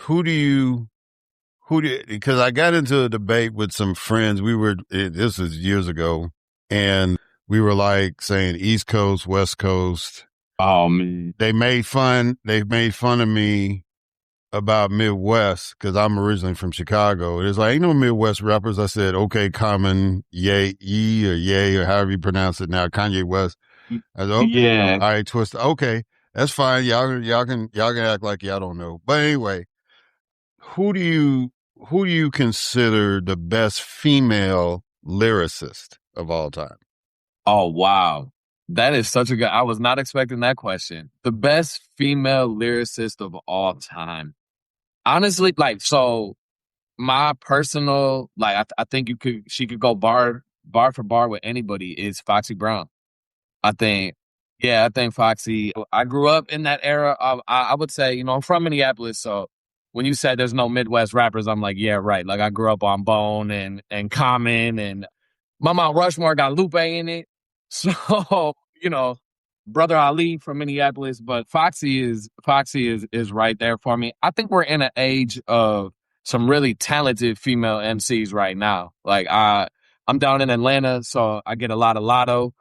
because I got into a debate with some friends. This was years ago, and we were like saying East Coast, West Coast. Oh man. They made fun of me about Midwest because I'm originally from Chicago. It's like, ain't no Midwest rappers. I said, okay, Common, Ye, or however you pronounce it now, Kanye West. I said, okay, yeah. all right, Twist. Okay, that's fine. Y'all can act like y'all don't know. But anyway, who do you consider the best female lyricist of all time? Oh, wow. That is such a good, I was not expecting that question. The best female lyricist of all time. Honestly, like, so my personal, like, I think she could go bar for bar with anybody is Foxy Brown. I think, yeah, I think Foxy, I grew up in that era of, I would say, I'm from Minneapolis. So when you said there's no Midwest rappers, I'm like, yeah, right. Like I grew up on Bone and Common, and my Mount Rushmore got Lupe in it. So, Brother Ali from Minneapolis, but Foxy is right there for me. I think we're in an age of some really talented female MCs right now. Like I'm down in Atlanta, so I get a lot of Lotto.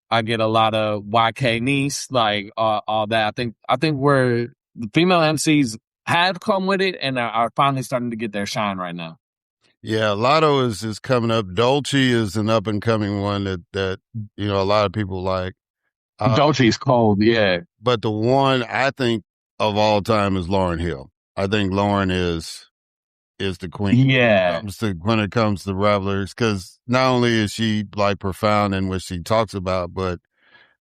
I get a lot of YK Nice, like all that. I think the female MCs have come with it and are finally starting to get their shine right now. Yeah, Lotto is coming up. Dolce is an up and coming one that a lot of people like. Dolce's cold, yeah. But the one I think of all time is Lauryn Hill. I think Lauren is the queen. Yeah. When it comes to revelers, because not only is she like profound in what she talks about, but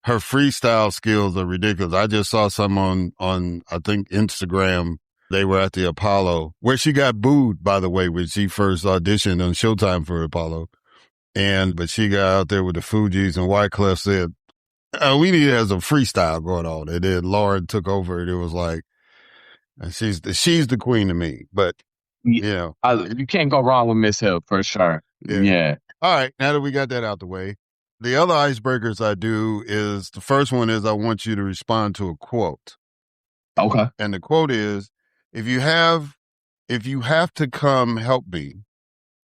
her freestyle skills are ridiculous. I just saw some on I think Instagram. They were at the Apollo, where she got booed, by the way, when she first auditioned on Showtime for Apollo. But she got out there with the Fugees, and Wyclef said, we need to have some freestyle going on. And then Lauren took over, and it was like, she's the queen to me. But, you can't go wrong with Miss Hill, for sure. Yeah. All right, now that we got that out the way, the other icebreakers I do is, the first one is I want you to respond to a quote. Okay. And the quote is, if you have to come help me,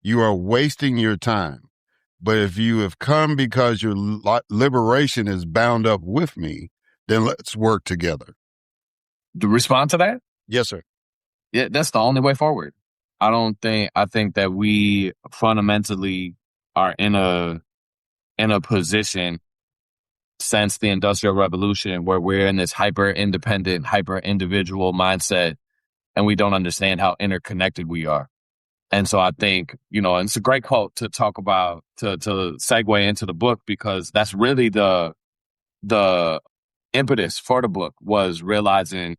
you are wasting your time. But if you have come because your liberation is bound up with me, then let's work together. To respond to that? Yes, sir. Yeah, that's the only way forward. I think that we fundamentally are in a position since the Industrial Revolution where we're in this hyper independent, hyper individual mindset, and we don't understand how interconnected we are. And so I think, and it's a great quote to talk about, to segue into the book, because that's really the impetus for the book, was realizing,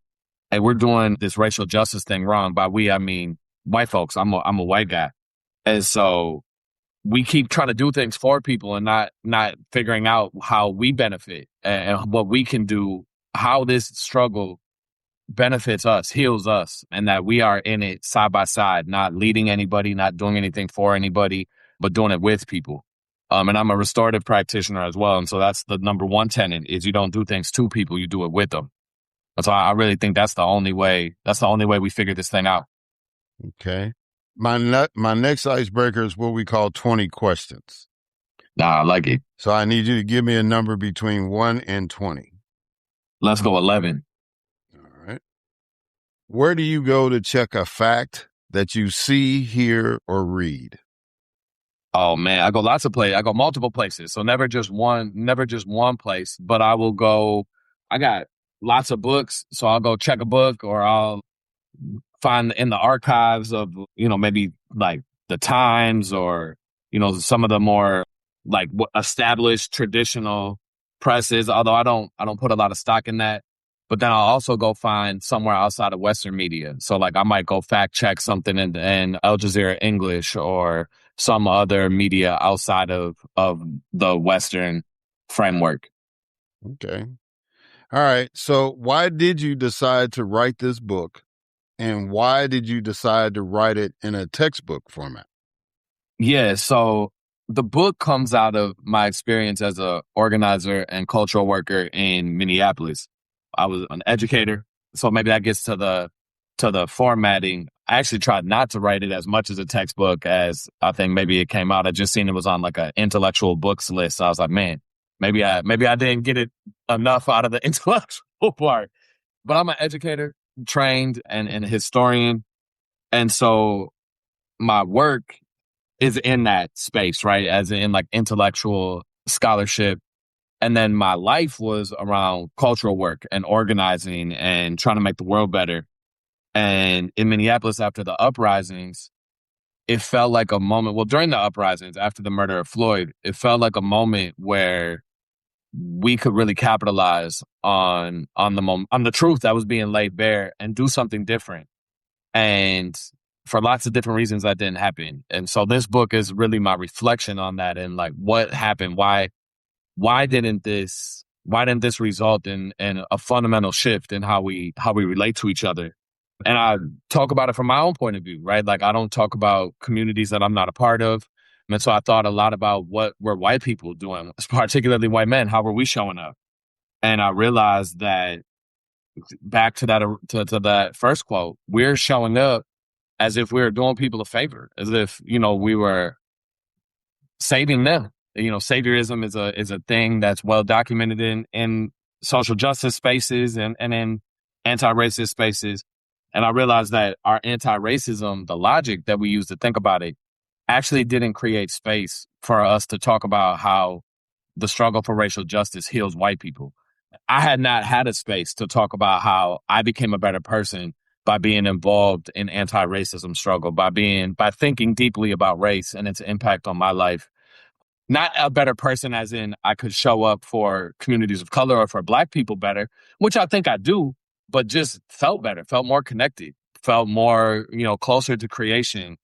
hey, we're doing this racial justice thing wrong. By we, I mean white folks. I'm a white guy. And so we keep trying to do things for people and not figuring out how we benefit and what we can do, how this struggle benefits us, heals us, and that we are in it side by side, not leading anybody, not doing anything for anybody, but doing it with people. And I'm a restorative practitioner as well. And so that's the number one tenet, is you don't do things to people, you do it with them. And so I really think that's the only way we figure this thing out. Okay. My next icebreaker is what we call 20 questions. Nah, I like it. So I need you to give me a number between 1 and 20. Let's go 11. All right. Where do you go to check a fact that you see, hear, or read? Oh man, I go lots of places. I go multiple places. So never just one place, but I got lots of books. So I'll go check a book, or I'll find in the archives of, maybe like the Times, or, some of the more like established traditional presses, although I don't put a lot of stock in that. But then I'll also go find somewhere outside of Western media. So like I might go fact check something in Al Jazeera English, or some other media outside of the Western framework. Okay. All right. So why did you decide to write this book, and why did you decide to write it in a textbook format? Yeah. So the book comes out of my experience as a organizer and cultural worker in Minneapolis. I was an educator, so maybe that gets to the formatting. I actually tried not to write it as much as a textbook as I think maybe it came out. I just seen it was on like an intellectual books list. So I was like, man, maybe I didn't get it enough out of the intellectual part. But I'm an educator, trained and a historian. And so my work is in that space, right? As in like intellectual scholarship. And then my life was around cultural work and organizing and trying to make the world better. And in Minneapolis, after the uprisings, it felt like a moment. Well, during the uprisings, after the murder of Floyd, it felt like a moment where we could really capitalize on the truth that was being laid bare and do something different. And for lots of different reasons that didn't happen. And so this book is really my reflection on that and like what happened. Why didn't this result in a fundamental shift in how we relate to each other? And I talk about it from my own point of view, right? Like I don't talk about communities that I'm not a part of. And so I thought a lot about what were white people doing, particularly white men. How were we showing up? And I realized that back to that to that first quote, we're showing up as if we were doing people a favor, as if, we were saving them. Saviorism is a thing that's well documented in social justice spaces and in anti-racist spaces. And I realized that our anti-racism, the logic that we use to think about it, actually didn't create space for us to talk about how the struggle for racial justice heals white people. I had not had a space to talk about how I became a better person by being involved in anti-racism struggle, by thinking deeply about race and its impact on my life. Not a better person as in I could show up for communities of color or for Black people better, which I think I do, but just felt better, felt more connected, felt more, closer to creation,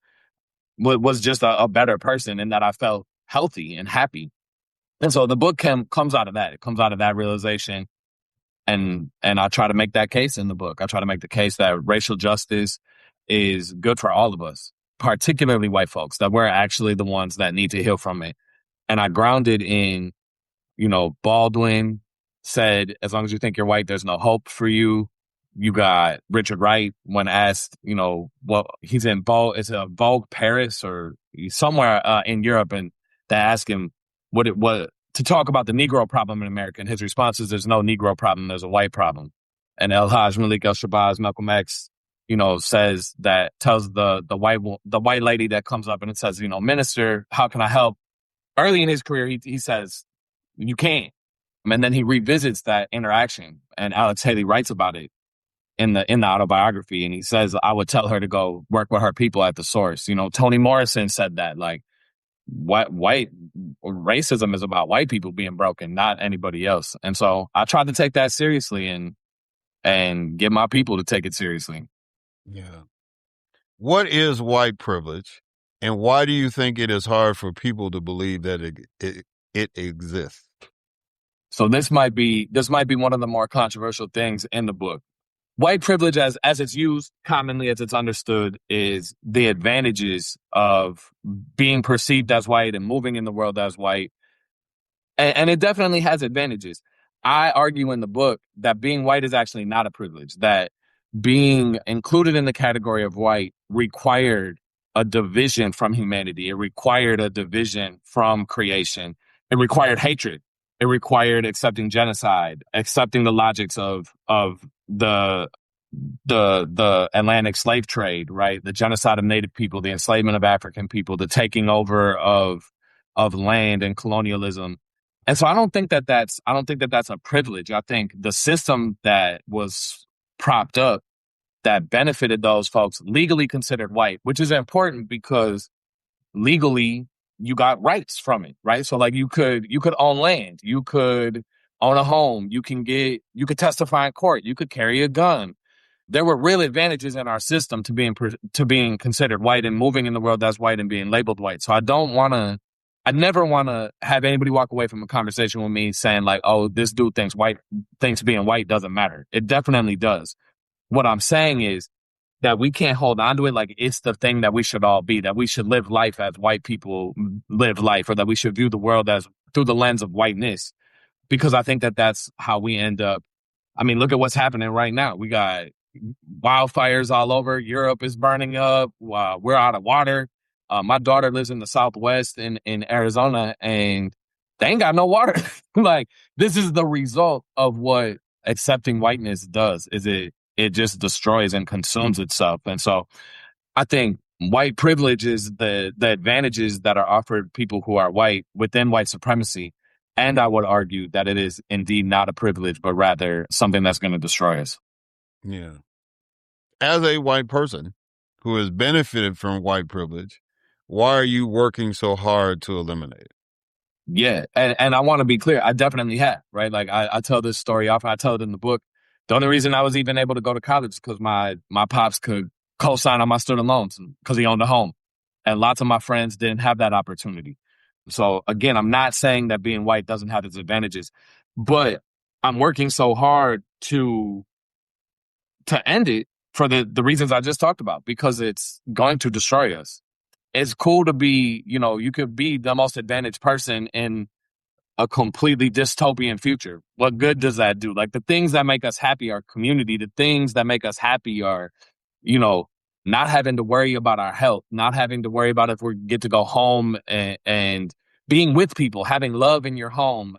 was just a better person in that I felt healthy and happy. And so the book comes out of that. It comes out of that realization. And I try to make that case in the book. I try to make the case that racial justice is good for all of us, particularly white folks, that we're actually the ones that need to heal from it. And I grounded in, Baldwin said, as long as you think you're white, there's no hope for you. You got Richard Wright when asked, he's in it's a Vogue Paris or somewhere in Europe, and they asked him what to talk about the Negro problem in America. And his response is, there's no Negro problem, there's a white problem. And El Haj Malik El-Shabazz, Malcolm X, says that, tells the white lady that comes up and it says, minister, how can I help? Early in his career, he says, you can't. And then he revisits that interaction, and Alex Haley writes about it in the autobiography. And he says, I would tell her to go work with her people at the source. Toni Morrison said that, like, white racism is about white people being broken, not anybody else. And so I tried to take that seriously and get my people to take it seriously. Yeah. What is white privilege, and why do you think it is hard for people to believe that it exists? So this might be one of the more controversial things in the book. White privilege, as it's used commonly, as it's understood, is the advantages of being perceived as white and moving in the world as white. And it definitely has advantages. I argue in the book that being white is actually not a privilege, that being included in the category of white required a division from humanity. It required a division from creation. It required hatred. It required accepting genocide, accepting the logics of the Atlantic slave trade, right? The genocide of Native people, the enslavement of African people, the taking over of land and colonialism. And so I don't think that that's a privilege. I think the system that was propped up that benefited those folks legally considered white, which is important because legally you got rights from it, right? So like you could own land, you could own a home, you could testify in court, you could carry a gun. There were real advantages in our system to being considered white and moving in the world as white and being labeled white. So I never want to have anybody walk away from a conversation with me saying like, oh, this dude thinks being white doesn't matter. It definitely does. What I'm saying is that we can't hold on to it like it's the thing that we should all be, that we should live life as white people live life, or that we should view the world as through the lens of whiteness, because I think that that's how we end up. I mean, look at what's happening right now. We got wildfires all over. Europe is burning up. We're out of water. My daughter lives in the Southwest in Arizona, and they ain't got no water. Like, this is the result of what accepting whiteness does, is it just destroys and consumes itself. And so I think white privilege is the advantages that are offered people who are white within white supremacy. And I would argue that it is indeed not a privilege, but rather something that's going to destroy us. Yeah. As a white person who has benefited from white privilege, why are you working so hard to eliminate it? Yeah. And I want to be clear. I definitely have, right? Like I tell this story often. I tell it in the book. The only reason I was even able to go to college is because my pops could co-sign on my student loans because he owned a home. And lots of my friends didn't have that opportunity. So again, I'm not saying that being white doesn't have its advantages, but I'm working so hard to end it for the reasons I just talked about, because it's going to destroy us. It's cool to be, you could be the most advantaged person in a completely dystopian future. What good does that do? Like, the things that make us happy are community. The things that make us happy are, not having to worry about our health, not having to worry about if we get to go home, and being with people, having love in your home,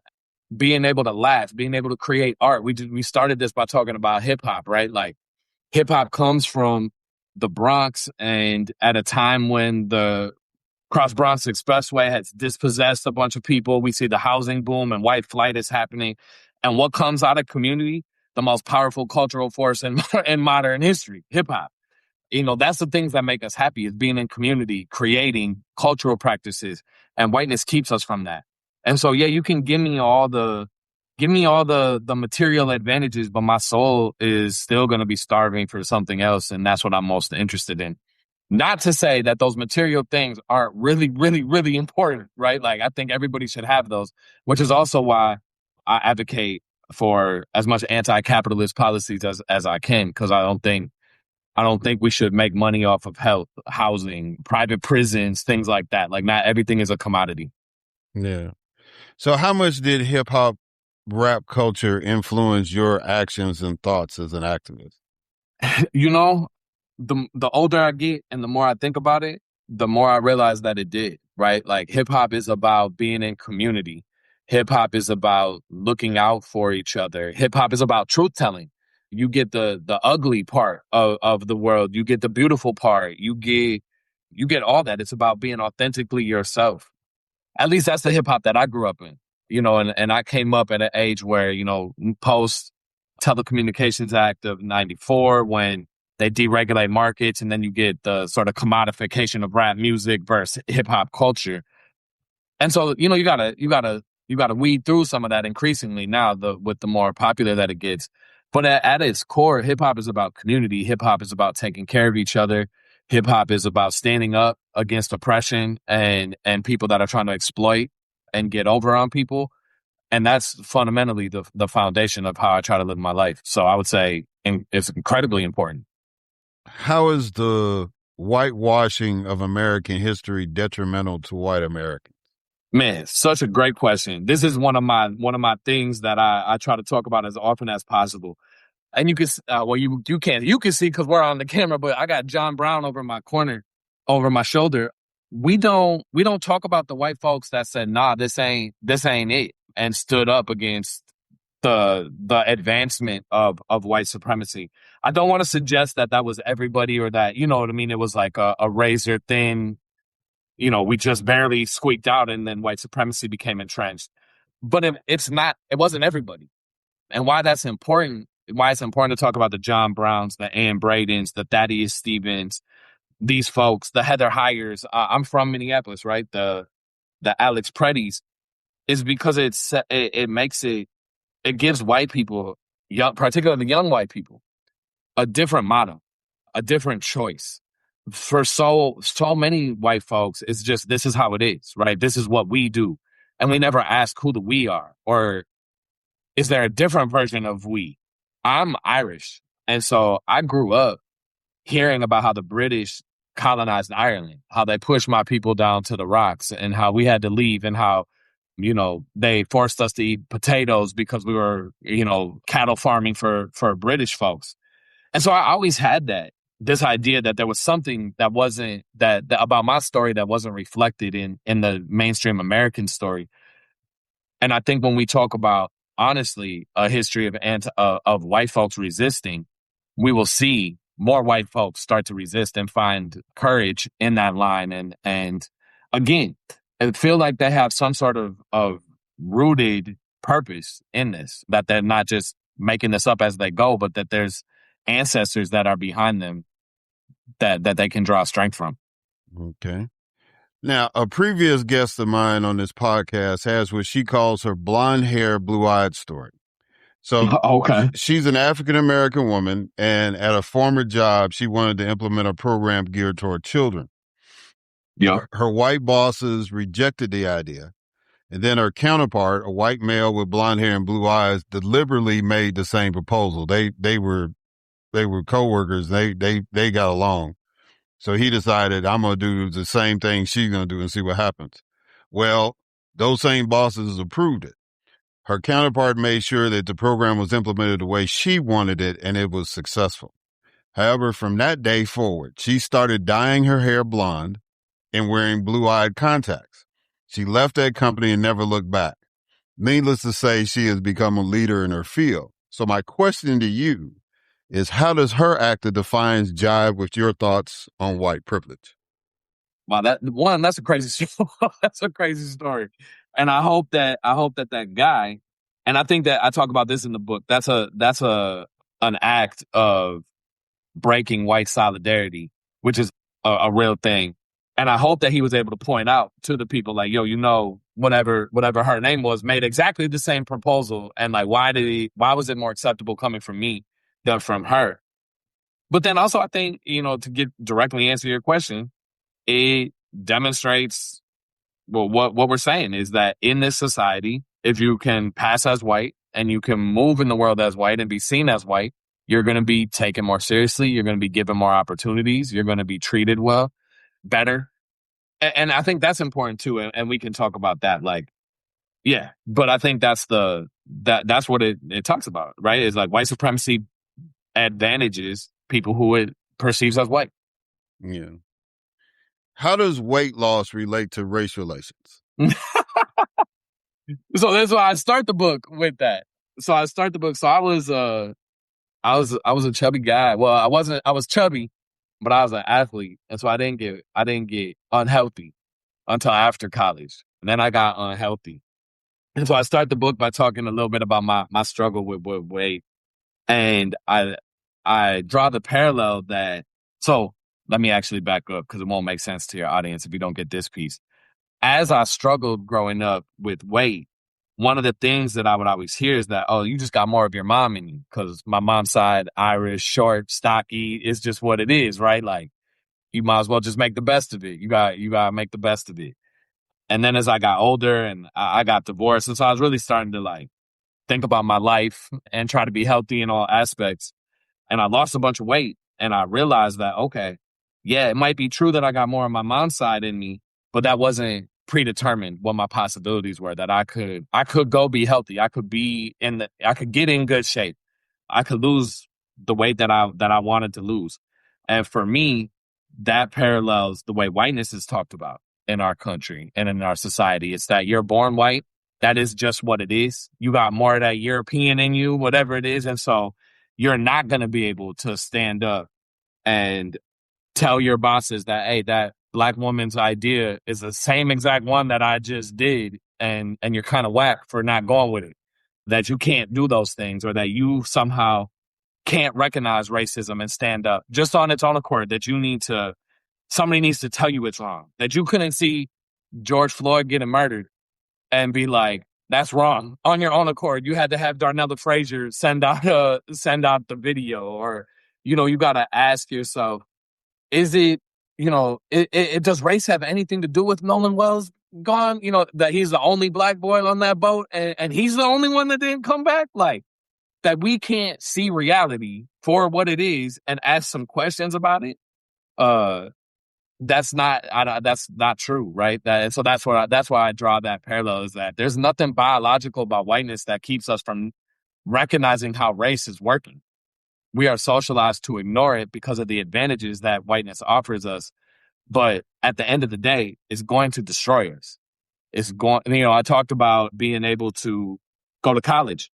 being able to laugh, being able to create art. We started this by talking about hip hop, right? Like, hip hop comes from the Bronx, and at a time when the Cross Bronx Expressway has dispossessed a bunch of people, we see the housing boom and white flight is happening. And what comes out of community? The most powerful cultural force in modern history, hip hop. That's the things that make us happy, is being in community, creating cultural practices, and whiteness keeps us from that. And so, yeah, you can give me all the material advantages, but my soul is still going to be starving for something else. And that's what I'm most interested in. Not to say that those material things aren't really, really, really important, right? Like, I think everybody should have those, which is also why I advocate for as much anti-capitalist policies as I can, because I don't think we should make money off of health, housing, private prisons, things like that. Like, not everything is a commodity. Yeah. So how much did hip hop rap culture influence your actions and thoughts as an activist? The older I get and the more I think about it, the more I realize that it did, right? Like, hip hop is about being in community. Hip hop is about looking out for each other. Hip hop is about truth telling. You get the ugly part of the world. You get the beautiful part. You get all that. It's about being authentically yourself. At least that's the hip hop that I grew up in, and I came up at an age where, post Telecommunications Act of 94, when they deregulate markets, and then you get the sort of commodification of rap music versus hip hop culture. And so, you gotta weed through some of that increasingly now, with the more popular that it gets. But at its core, hip hop is about community. Hip hop is about taking care of each other. Hip hop is about standing up against oppression and people that are trying to exploit and get over on people. And that's fundamentally the foundation of how I try to live my life. So I would say it's incredibly important. How is the whitewashing of American history detrimental to white Americans? Man, such a great question. This is one of my things that I try to talk about as often as possible. And you can, you can see because we're on the camera, but I got John Brown over my corner, over my shoulder. We don't talk about the white folks that said, nah, this ain't it, and stood up against the advancement of white supremacy. I don't want to suggest that was everybody, or that, you know what I mean, it was like a razor thin, we just barely squeaked out and then white supremacy became entrenched. But it wasn't everybody. And why it's important to talk about the John Browns, the Ann Bradens, the Thaddeus Stevens, these folks, the Heather Hyers. I'm from Minneapolis, right? The Alex Preddies, is because it gives white people, particularly young white people, a different motto, a different choice. For so many white folks, it's just, this is how it is, right? This is what we do. And we never ask who the we are, or is there a different version of we? I'm Irish. And so I grew up hearing about how the British colonized Ireland, how they pushed my people down to the rocks, and how we had to leave, and how, they forced us to eat potatoes because we were, cattle farming for British folks. And so I always had this idea that there was something that wasn't that about my story that wasn't reflected in the mainstream American story. And I think when we talk about, honestly, a history of white folks resisting, we will see more white folks start to resist and find courage in that line. And again, I feel like they have some sort of rooted purpose in this, that they're not just making this up as they go, but that there's ancestors that are behind them that they can draw strength from. Okay. Now, a previous guest of mine on this podcast has what she calls her blonde hair, blue-eyed story. So Okay. she's an African-American woman, and at a former job, she wanted to implement a program geared toward children. Yeah. Her white bosses rejected the idea. And then her counterpart, a white male with blonde hair and blue eyes, deliberately made the same proposal. They were coworkers. They got along. So he decided, I'm going to do the same thing she's going to do and see what happens. Well, those same bosses approved it. Her counterpart made sure that the program was implemented the way she wanted it, and it was successful. However, from that day forward, she started dyeing her hair blonde and wearing blue-eyed contacts. She left that company and never looked back. Needless to say, she has become a leader in her field. So my question to you is, how does her act of defiance jive with your thoughts on white privilege? Wow, that's a crazy story. That's a crazy story. And I hope that that guy, and I think that I talk about this in the book, that's an act of breaking white solidarity, which is a real thing. And I hope that he was able to point out to the people like, yo, whatever her name was, made exactly the same proposal. And like, why was it more acceptable coming from me than from her? But then also I think, to directly answer your question, it demonstrates, well, what we're saying is that in this society, if you can pass as white and you can move in the world as white and be seen as white, you're going to be taken more seriously. You're going to be given more opportunities. You're going to be treated well, better. And I think that's important too. And we can talk about that. Like, yeah, but I think that's what it talks about, right? It's like white supremacy advantages people who it perceives as white. Yeah. How does weight loss relate to race relations? So that's why I start the book with that. So I start the book. So I was a chubby guy. Well, I was chubby, but I was an athlete. And so I didn't get unhealthy until after college. And then I got unhealthy. And so I start the book by talking a little bit about my struggle with weight. And I draw the parallel that, so let me actually back up because it won't make sense to your audience if you don't get this piece. As I struggled growing up with weight, one of the things that I would always hear is that, oh, you just got more of your mom in you, because my mom's side, Irish, short, stocky, is just what it is, right? Like, you might as well just make the best of it. You got to make the best of it. And then as I got older and I got divorced, and so I was really starting to like think about my life and try to be healthy in all aspects. And I lost a bunch of weight, and I realized that, okay, yeah, it might be true that I got more of my mom's side in me, but that wasn't predetermined what my possibilities were, that I could go be healthy. I could get in good shape. I could lose the weight that I wanted to lose. And for me, that parallels the way whiteness is talked about in our country and in our society. It's that you're born white. That is just what it is. You got more of that European in you, whatever it is. And so you're not going to be able to stand up and tell your bosses that, hey, that Black woman's idea is the same exact one that I just did, and you're kind of whack for not going with it, that you can't do those things, or that you somehow can't recognize racism and stand up just on its own accord, that somebody needs to tell you it's wrong, that you couldn't see George Floyd getting murdered and be like, that's wrong on your own accord. You had to have Darnella Frazier send out the video, or, you got to ask yourself, is it, does race have anything to do with Nolan Wells gone? That he's the only Black boy on that boat, and he's the only one that didn't come back? Like, that we can't see reality for what it is and ask some questions about it. That's not true, right? And so that's why I draw that parallel, is that there's nothing biological about whiteness that keeps us from recognizing how race is working. We are socialized to ignore it because of the advantages that whiteness offers us. But at the end of the day, it's going to destroy us. It's going, I talked about being able to go to college.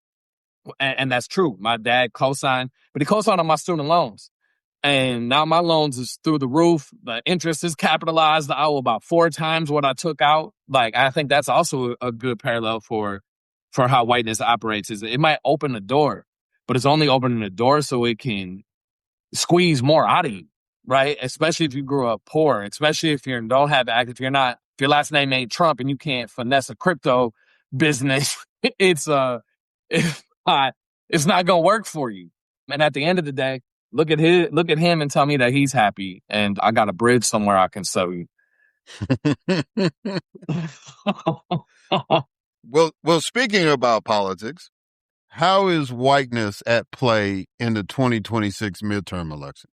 And that's true. My dad co-signed, but he co-signed on my student loans. And now my loans is through the roof. The interest is capitalized. I owe about 4 times what I took out. Like, I think that's also a good parallel for how whiteness operates. Is it might open the door, but it's only opening the door so it can squeeze more out of you, right? Especially if you grew up poor, especially if you don't have if your last name ain't Trump and you can't finesse a crypto business, it's not It's not going to work for you. And at the end of the day, look at him and tell me that he's happy and I got a bridge somewhere I can sew you. Well, speaking about politics, how is whiteness at play in the 2026 midterm elections?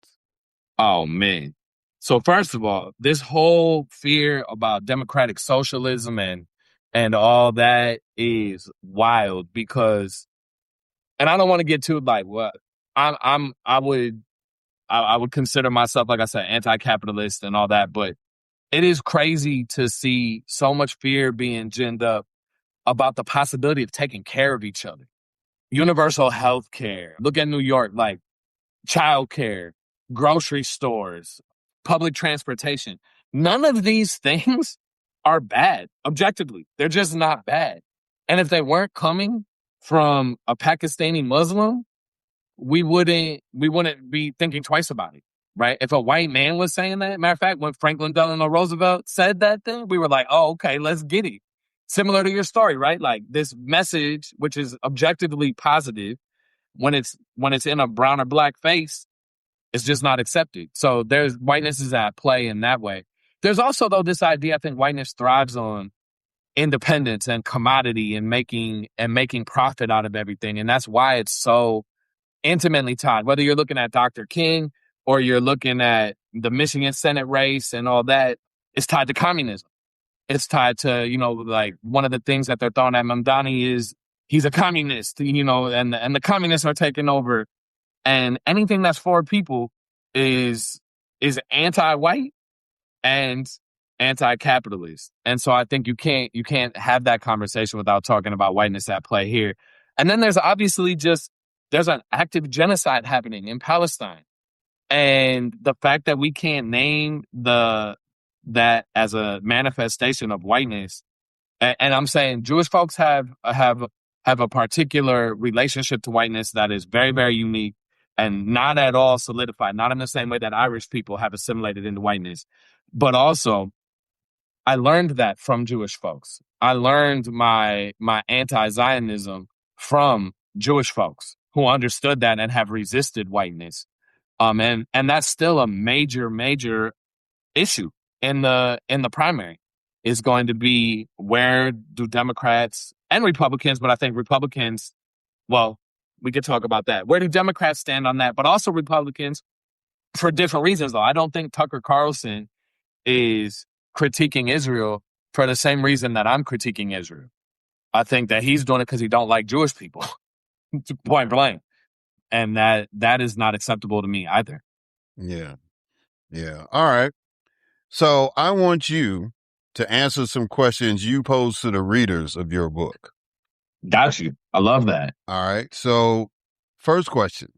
Oh, man. So first of all, this whole fear about democratic socialism and all that is wild because, and I don't want to get too like what I would consider myself, like I said, anti-capitalist and all that, but it is crazy to see so much fear being ginned up about the possibility of taking care of each other. Universal health care. Look at New York, like childcare, grocery stores, public transportation. None of these things are bad, objectively. They're just not bad. And if they weren't coming from a Pakistani Muslim, we wouldn't be thinking twice about it, right? If a white man was saying that, matter of fact, when Franklin Delano Roosevelt said that thing, we were like, oh, okay, let's get it. Similar to your story, right? Like this message, which is objectively positive, when it's in a brown or black face, it's just not accepted. So there's whiteness is at play in that way. There's also, though, this idea, I think whiteness thrives on independence and commodity and making profit out of everything. And that's why it's so intimately tied, whether you're looking at Dr. King or you're looking at the Michigan Senate race and all that, it's tied to communism. It's tied to, like one of the things that they're throwing at Mamdani is he's a communist, and the communists are taking over. And anything that's for people is anti-white and anti-capitalist. And so I think you can't have that conversation without talking about whiteness at play here. And then there's obviously there's an active genocide happening in Palestine. And the fact that we can't name that as a manifestation of whiteness, and I'm saying Jewish folks have a particular relationship to whiteness that is very, very unique and not at all solidified, not in the same way that Irish people have assimilated into whiteness. But also, I learned that from Jewish folks. I learned my anti-Zionism from Jewish folks who understood that and have resisted whiteness. And that's still a major, major issue in the primary is going to be where do Democrats and Republicans, but I think Republicans, well, we could talk about that. Where do Democrats stand on that? But also Republicans for different reasons, though. I don't think Tucker Carlson is critiquing Israel for the same reason that I'm critiquing Israel. I think that he's doing it because he don't like Jewish people, point blank. And that is not acceptable to me either. Yeah. Yeah. All right. So I want you to answer some questions you pose to the readers of your book. Got you. I love that. All right. So first question,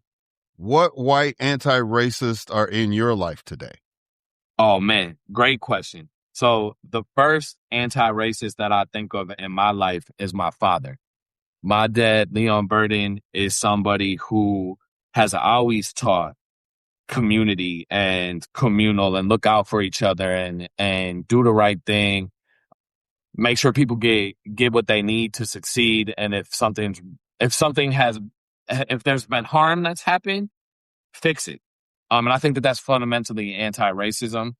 what white anti-racists are in your life today? Oh, man. Great question. So the first anti-racist that I think of in my life is my father. My dad, Leon Virden, is somebody who has always taught community and communal and look out for each other and do the right thing. Make sure people get what they need to succeed. And if there's been harm that's happened, fix it. And I think that's fundamentally anti-racism.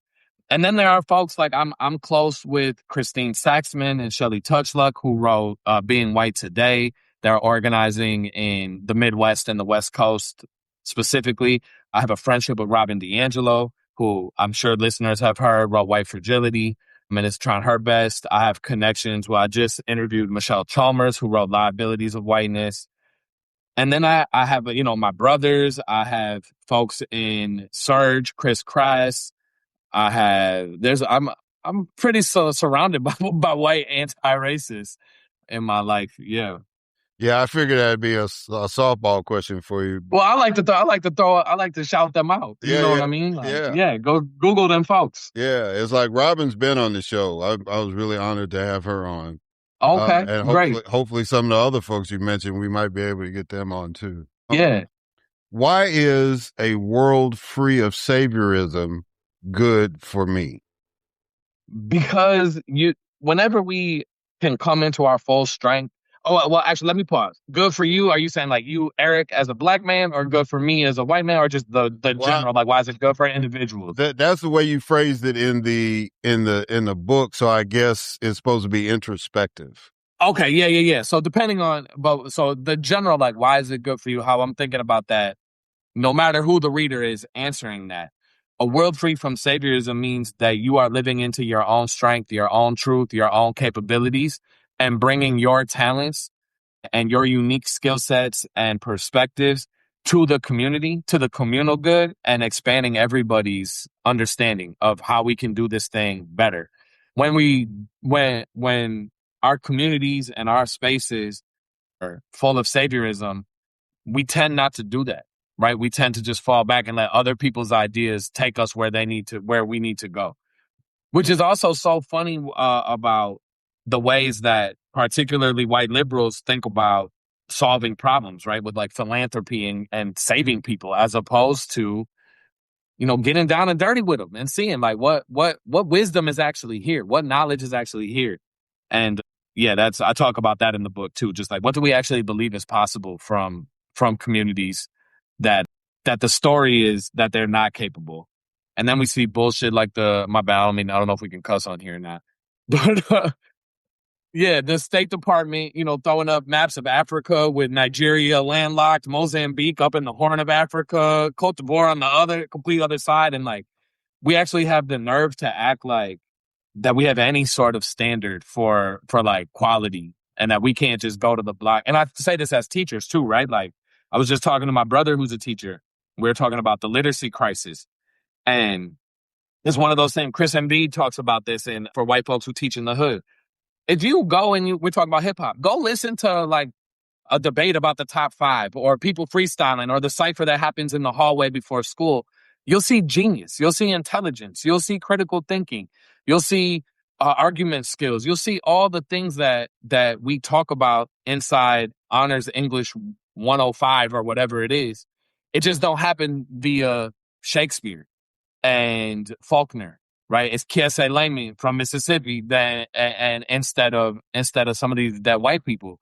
And then there are folks like I'm close with Christine Saxman and Shelley Touchluck, who wrote Being White Today. They're organizing in the Midwest and the West Coast specifically. I have a friendship with Robin DiAngelo, who I'm sure listeners have heard, wrote White Fragility. I mean, is trying her best. I have connections. Well, I just interviewed Michelle Chalmers, who wrote Liabilities of Whiteness. And then I have, my brothers. I have folks in Surge, Chris Krass. I'm pretty surrounded by white anti-racists in my life. Yeah. Yeah, I figured that'd be a softball question for you. Well, I like to shout them out. You know what I mean? Go Google them folks. Yeah, it's like Robin's been on the show. I was really honored to have her on. Okay, and great. Hopefully some of the other folks you mentioned, we might be able to get them on too. Yeah. Why is a world free of saviorism good for me? Because whenever we can come into our full strength, Oh, well, actually, let me pause. Good for you. Are you saying like you, Eric, as a black man, or good for me as a white man, or just the general? Like, why is it good for individuals? That's the way you phrased it in the book. So I guess it's supposed to be introspective. Okay, yeah. So depending on, but so the general, like, why is it good for you? How I'm thinking about that, no matter who the reader is answering that. A world free from saviorism means that you are living into your own strength, your own truth, your own capabilities, and bringing your talents and your unique skill sets and perspectives to the community, to the communal good, and expanding everybody's understanding of how we can do this thing better. When our communities and our spaces are full of saviorism, we tend not to do that, right? We tend to just fall back and let other people's ideas take us where we need to go, which is also so funny about the ways that particularly white liberals think about solving problems, right? With like philanthropy and saving people, as opposed to, getting down and dirty with them and seeing like what wisdom is actually here, what knowledge is actually here. And yeah, I talk about that in the book too. Just like, what do we actually believe is possible from communities that the story is that they're not capable. And then we see bullshit like my bad, I don't know if we can cuss on here or not. But yeah, the State Department, throwing up maps of Africa with Nigeria landlocked, Mozambique up in the Horn of Africa, Cote d'Ivoire on the complete other side. And like, we actually have the nerve to act like that we have any sort of standard for like quality, and that we can't just go to the block. And I say this as teachers too, right? Like, I was just talking to my brother who's a teacher. We were talking about the literacy crisis. And it's one of those things. Chris Embiid talks about this for white folks who teach in the hood. If you go we're talking about hip hop, go listen to like a debate about the top 5 or people freestyling or the cipher that happens in the hallway before school. You'll see genius. You'll see intelligence. You'll see critical thinking. You'll see argument skills. You'll see all the things that we talk about inside Honors English 105 or whatever it is. It just don't happen via Shakespeare and Faulkner, right? It's Kiese Layman from Mississippi and instead of some of these that white people.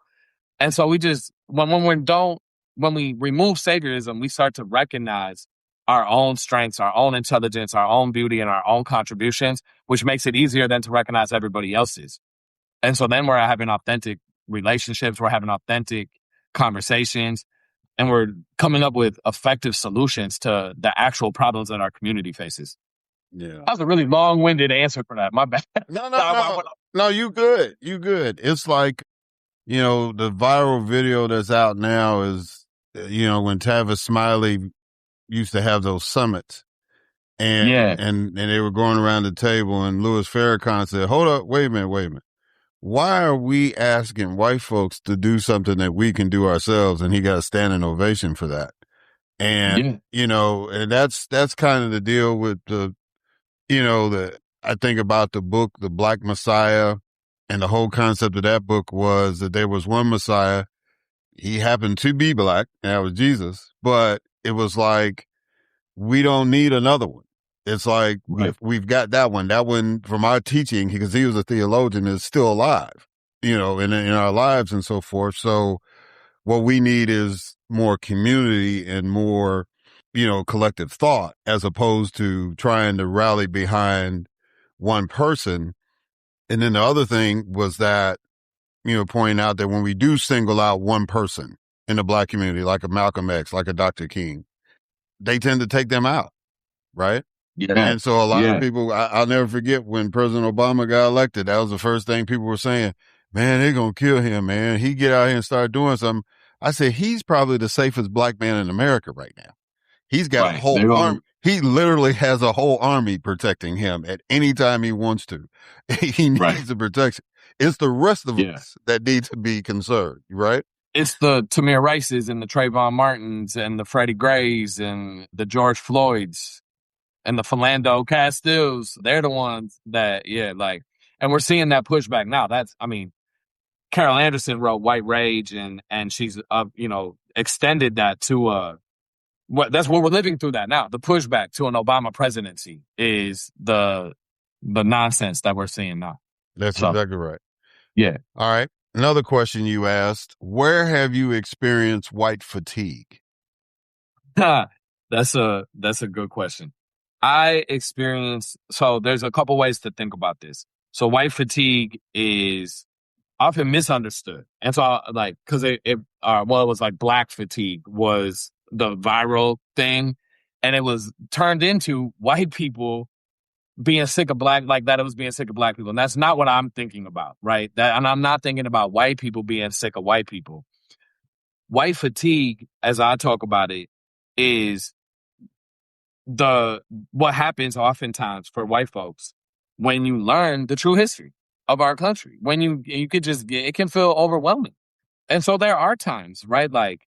And so we just when we remove saviorism, we start to recognize our own strengths, our own intelligence, our own beauty, and our own contributions, which makes it easier than to recognize everybody else's. And so then we're having authentic relationships, we're having authentic conversations, and we're coming up with effective solutions to the actual problems that our community faces. Yeah. That was a really long-winded answer for that. My bad. No, you good. You good. It's like, the viral video that's out now is, when Tavis Smiley used to have those summits and they were going around the table and Louis Farrakhan said, hold up, wait a minute. Why are we asking white folks to do something that we can do ourselves? And he got a standing ovation for that. And, and that's kind of the deal with I think about the book, The Black Messiah, and the whole concept of that book was that there was one Messiah. He happened to be black, and that was Jesus. But it was like, we don't need another one. It's like, if we've got that one from our teaching, because he was a theologian, is still alive, in our lives and so forth. So what we need is more community and more, collective thought, as opposed to trying to rally behind one person. And then the other thing was that, pointing out that when we do single out one person in the black community, like a Malcolm X, like a Dr. King, they tend to take them out, right? Yeah. And so a lot of people, I'll never forget when President Obama got elected, that was the first thing people were saying, man, they're going to kill him, man. He get out here and start doing something. I said, he's probably the safest black man in America right now. He's got a whole army. He literally has a whole army protecting him at any time he wants to. He needs the protection. It's the rest of us that need to be concerned, right? It's the Tamir Rices and the Trayvon Martins and the Freddie Grays and the George Floyds and the Philando Castiles. They're the ones that, and we're seeing that pushback now. Carol Anderson wrote White Rage and she's, extended that to, that's what we're living through that now. The pushback to an Obama presidency is the nonsense that we're seeing now. That's exactly right. Yeah. All right. Another question you asked, where have you experienced white fatigue? That's a good question. So there's a couple ways to think about this. So white fatigue is often misunderstood. And so cause it was like black fatigue was the viral thing. And it was turned into white people being sick of black, like that it was being sick of black people. And that's not what I'm thinking about, right? And I'm not thinking about white people being sick of white people. White fatigue, as I talk about it, is what happens oftentimes for white folks when you learn the true history of our country. When you could it can feel overwhelming. And so there are times, right? Like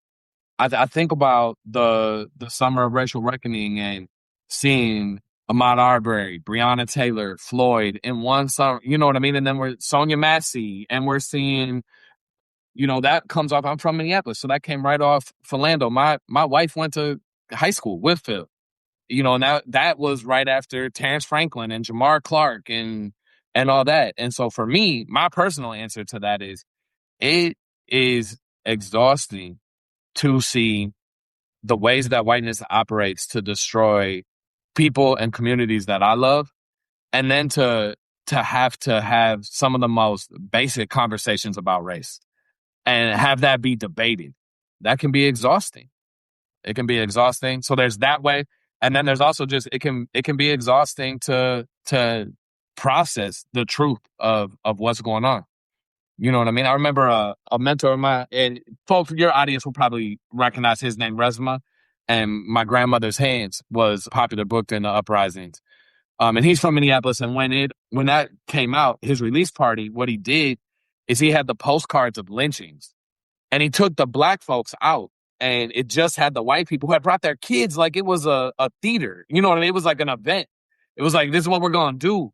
I think about the summer of racial reckoning and seeing Ahmaud Arbery, Breonna Taylor, Floyd in one summer, you know what I mean? And then we're Sonia Massey, and we're seeing, that comes off. I'm from Minneapolis, so that came right off Philando. My wife went to high school with Phil, and that was right after Terrence Franklin and Jamar Clark and all that. And so for me, my personal answer to that is it is exhausting to see the ways that whiteness operates to destroy people and communities that I love, and then to have some of the most basic conversations about race and have that be debated. That can be exhausting. It can be exhausting. So there's that way. And then there's also just it can be exhausting to process the truth of what's going on. You know what I mean? I remember a mentor of mine, and folks, your audience will probably recognize his name, Resma, and My Grandmother's Hands was a popular book in the uprisings. And he's from Minneapolis, and when that came out, his release party, what he did is he had the postcards of lynchings, and he took the black folks out, and it just had the white people who had brought their kids like it was a theater. You know what I mean? It was like an event. It was like, this is what we're going to do.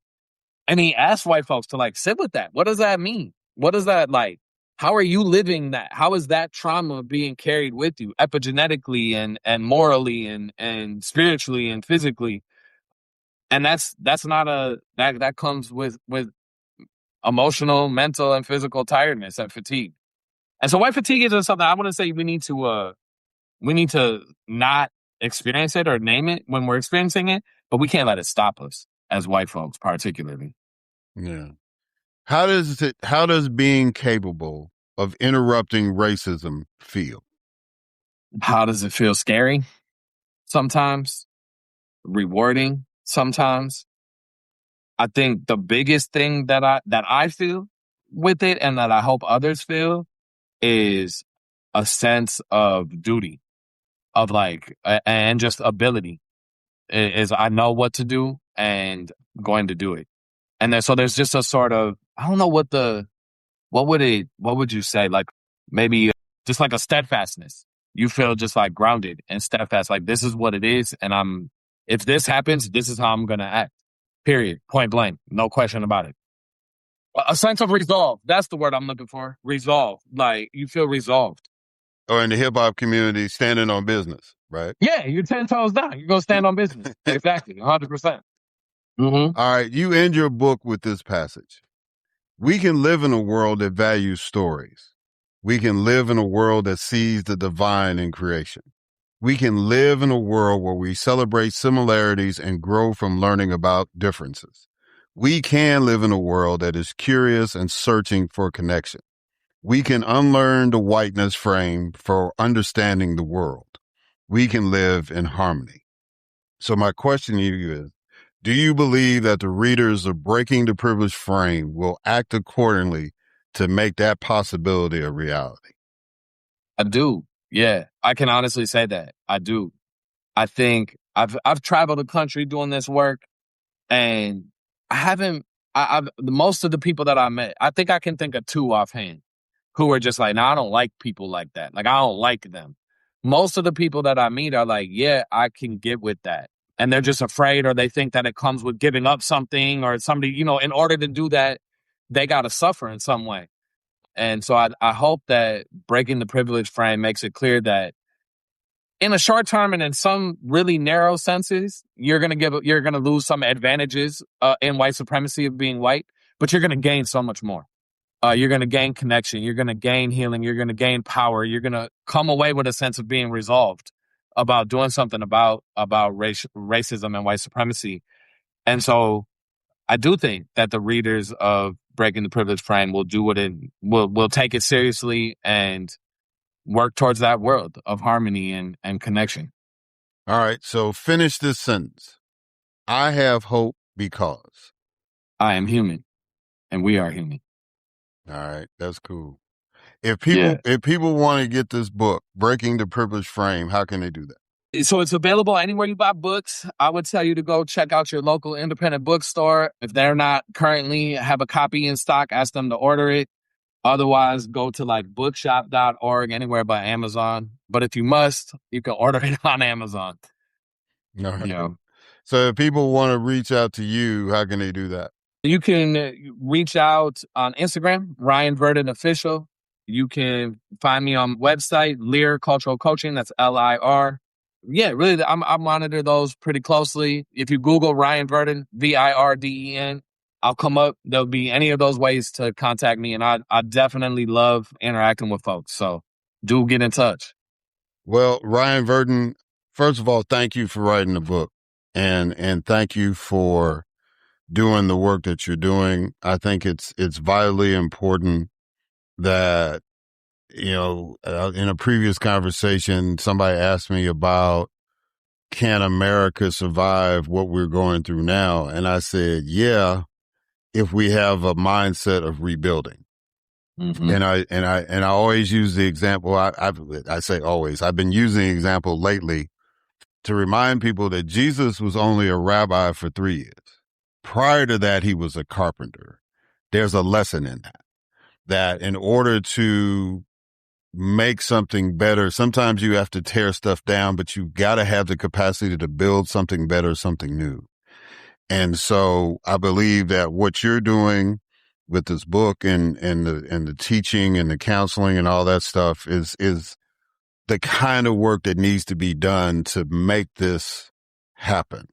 And he asked white folks to sit with that. What does that mean? What is that like? How are you living that? How is that trauma being carried with you epigenetically and morally and spiritually and physically? And that's not that comes with emotional, mental, and physical tiredness and fatigue. And so white fatigue isn't something I want to say we need to not experience it or name it when we're experiencing it, but we can't let it stop us as white folks, particularly. Yeah. How does being capable of interrupting racism feel? How does it feel? Scary sometimes, rewarding sometimes. I think the biggest thing that I feel with it, and that I hope others feel, is a sense of duty, of and just ability. Is I know what to do and going to do it. And then so there's just a sort of, I don't know what would you say? Like maybe just like a steadfastness. You feel just like grounded and steadfast. Like this is what it is. And if this happens, this is how I'm going to act. Period. Point blank. No question about it. A sense of resolve. That's the word I'm looking for. Resolve. Like you feel resolved. Or in the hip hop community, standing on business, right? Yeah. You're 10 toes down. You're going to stand on business. Exactly. 100%. Mm-hmm. All right. You end your book with this passage. We can live in a world that values stories. We can live in a world that sees the divine in creation. We can live in a world where we celebrate similarities and grow from learning about differences. We can live in a world that is curious and searching for connection. We can unlearn the whiteness frame for understanding the world. We can live in harmony. So my question to you is, do you believe that the readers of Breaking the Privilege Frame will act accordingly to make that possibility a reality? I do. Yeah, I can honestly say that. I do. I think I've traveled the country doing this work, and I've most of the people that I met, I think I can think of two offhand who are just like, no, I don't like people like that. Like, I don't like them. Most of the people that I meet are like, yeah, I can get with that. And they're just afraid, or they think that it comes with giving up something, or somebody, in order to do that, they got to suffer in some way. And so I hope that Breaking the Privilege Frame makes it clear that in a short term and in some really narrow senses, you're going to lose some advantages in white supremacy of being white, but you're going to gain so much more. you're going to gain connection. You're going to gain healing. You're going to gain power. You're going to come away with a sense of being resolved about doing something about racism and white supremacy. And so I do think that the readers of Breaking the Privilege Frame will do what will take it seriously and work towards that world of harmony and connection. All right. So finish this sentence. I have hope because I am human and we are human. All right. That's cool. If people want to get this book, Breaking the Privilege Frame, how can they do that? So it's available anywhere you buy books. I would tell you to go check out your local independent bookstore. If they're not currently have a copy in stock, ask them to order it. Otherwise, go to like bookshop.org, anywhere by Amazon. But if you must, you can order it on Amazon. All right. Yeah. So if people want to reach out to you, how can they do that? You can reach out on Instagram, Ryan Virden Official. You can find me on website, Lear Cultural Coaching. That's LIR. Yeah, really, I monitor those pretty closely. If you Google Ryan Virden, VIRDEN, I'll come up. There'll be any of those ways to contact me. And I definitely love interacting with folks. So do get in touch. Well, Ryan Virden, first of all, thank you for writing the book. And thank you for doing the work that you're doing. I think it's vitally important that, in a previous conversation, somebody asked me about, can America survive what we're going through now? And I said, yeah, if we have a mindset of rebuilding. Mm-hmm. And I always use the example. I say always, I've been using the example lately to remind people that Jesus was only a rabbi for 3 years. Prior to that, he was a carpenter. There's a lesson in that in order to make something better, sometimes you have to tear stuff down, but you've got to have the capacity to build something better, something new. And so I believe that what you're doing with this book and the teaching and the counseling and all that stuff is the kind of work that needs to be done to make this happen.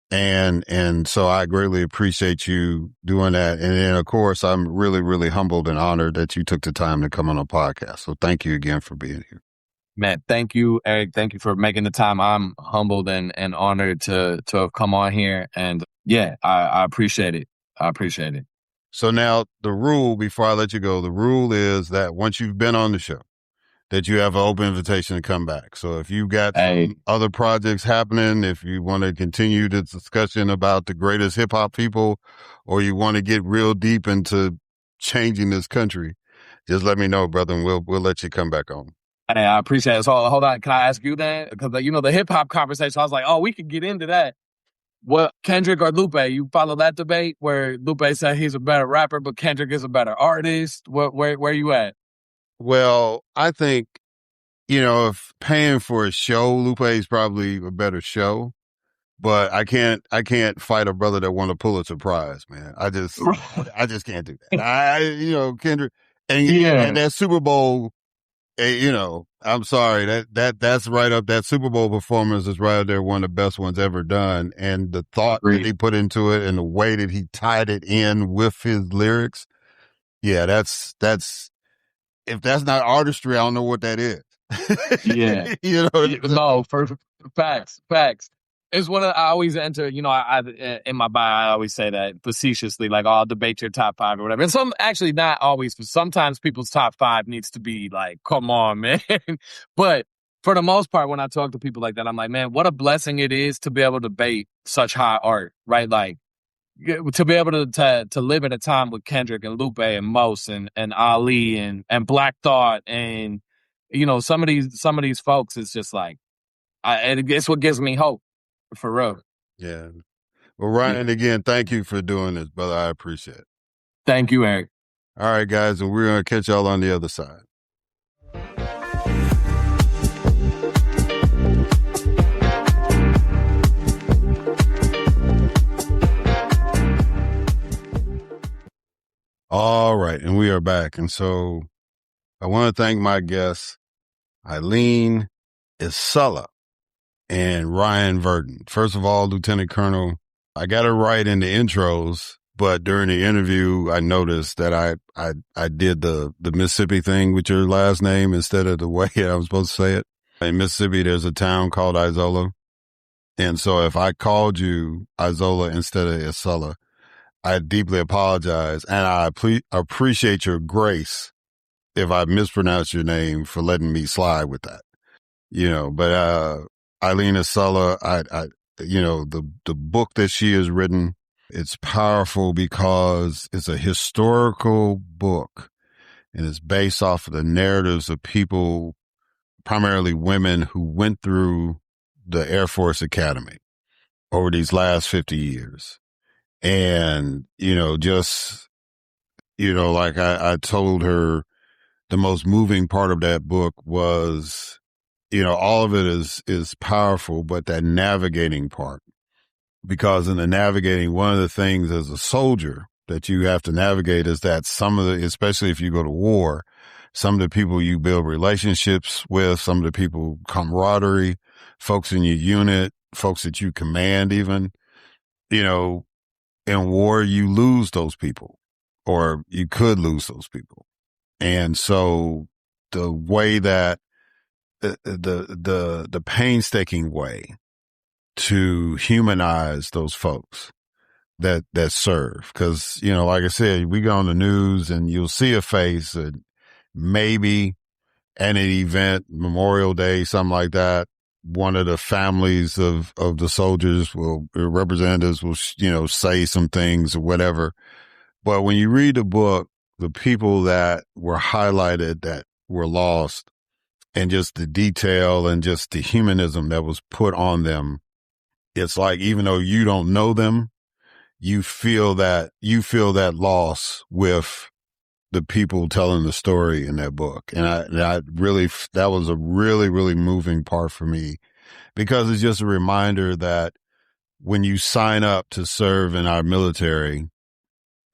And so I greatly appreciate you doing that. And then, of course, I'm really, really humbled and honored that you took the time to come on a podcast. So thank you again for being here. Man, thank you, Eric. Thank you for making the time. I'm humbled and honored to have come on here. And yeah, I appreciate it. I appreciate it. So now the rule, before I let you go, the rule is that once you've been on the show, that you have an open invitation to come back. So if you've got some other projects happening, if you want to continue the discussion about the greatest hip hop people, or you want to get real deep into changing this country, just let me know, brother, and we'll let you come back on. Hey, I appreciate it. So hold on. Can I ask you that? Because, the hip hop conversation, I was like, oh, we could get into that. What, Kendrick or Lupe? You follow that debate where Lupe said he's a better rapper, but Kendrick is a better artist? Where you at? Well, I think, if paying for a show, Lupe is probably a better show, but I can't fight a brother that won a Pulitzer Prize, man. I just can't do that. Kendrick and that Super Bowl, I'm sorry, that's right up, that Super Bowl performance is right up there, one of the best ones ever done. And the thought that he put into it and the way that he tied it in with his lyrics. Yeah, that's, if that's not artistry, I don't know what that is. Yeah. No, for facts. It's one of I always enter, I in my bio, I always say that facetiously, like, I'll debate your top 5 or whatever. And actually not always, but sometimes people's top 5 needs to be like, come on, man. But for the most part, when I talk to people like that, I'm like, man, what a blessing it is to be able to debate such high art, right? Like, to be able to live at a time with Kendrick and Lupe and Mos and Ali and Black Thought and some of these folks, it's just like it's what gives me hope, for real. Yeah. Well, Ryan, again, thank you for doing this, brother. I appreciate it. Thank you, Eric. All right, guys, and we're gonna catch y'all on the other side. All right, and we are back. And so I want to thank my guests, Eileen Isola and Ryan Virden. First of all, Lieutenant Colonel, I got it right in the intros But during the interview, I noticed that I did the Mississippi thing with your last name instead of the way I was supposed to say it. In Mississippi, there's a town called Isola. And so if I called you Isola instead of Isola, I deeply apologize. And I appreciate your grace if I mispronounced your name for letting me slide with that. But Eileen Isola, the book that she has written, it's powerful because it's a historical book and it's based off of the narratives of people, primarily women, who went through the Air Force Academy over these last 50 years. And, like I told her, the most moving part of that book was, all of it is powerful, but that navigating part. Because in the navigating, one of the things as a soldier that you have to navigate is that especially if you go to war, some of the people you build relationships with, some of the people, camaraderie, folks in your unit, folks that you command even, in war, you lose those people, or you could lose those people. And so the way that the painstaking way to humanize those folks that serve. Cause, like I said, we go on the news and you'll see a face and maybe at an event, Memorial Day, something like that, one of the families of the soldiers representatives will, say some things or whatever. But when you read the book, the people that were highlighted that were lost, and just the detail and just the humanism that was put on them, it's like, even though you don't know them, you feel that loss with the people telling the story in that book. And that was a really, really moving part for me, because it's just a reminder that when you sign up to serve in our military,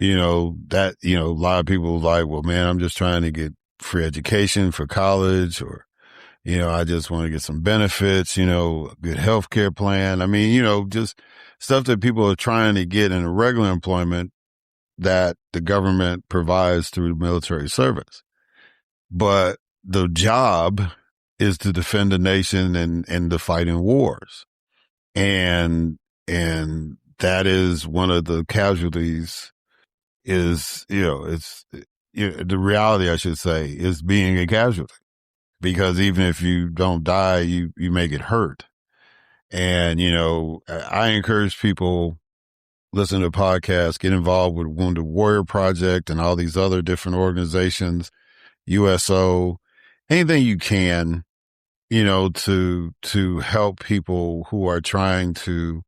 a lot of people are like, well, man, I'm just trying to get free education for college, or, I just want to get some benefits, a good healthcare plan. I mean, just stuff that people are trying to get in a regular employment that the government provides through military service. But the job is to defend the nation and to fight in wars. And that is one of the casualties is, the reality, I should say, is being a casualty. Because even if you don't die, you may get hurt. And, I encourage people, listen to podcasts, get involved with Wounded Warrior Project and all these other different organizations, USO, anything you can, to help people who are trying to,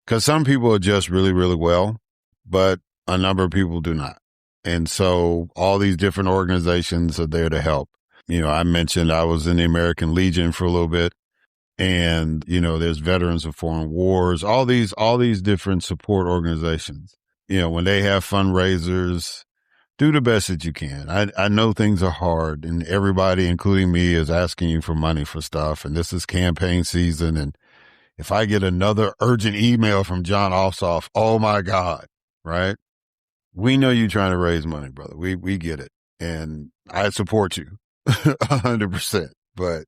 because some people are just really, really well, but a number of people do not. And so all these different organizations are there to help. I mentioned I was in the American Legion for a little bit, and, there's Veterans of Foreign Wars, all these different support organizations. When they have fundraisers, do the best that you can. I know things are hard, and everybody, including me, is asking you for money for stuff. And this is campaign season. And if I get another urgent email from John Ossoff, oh my God, right? We know you're trying to raise money, brother. We get it. And I support you 100%, but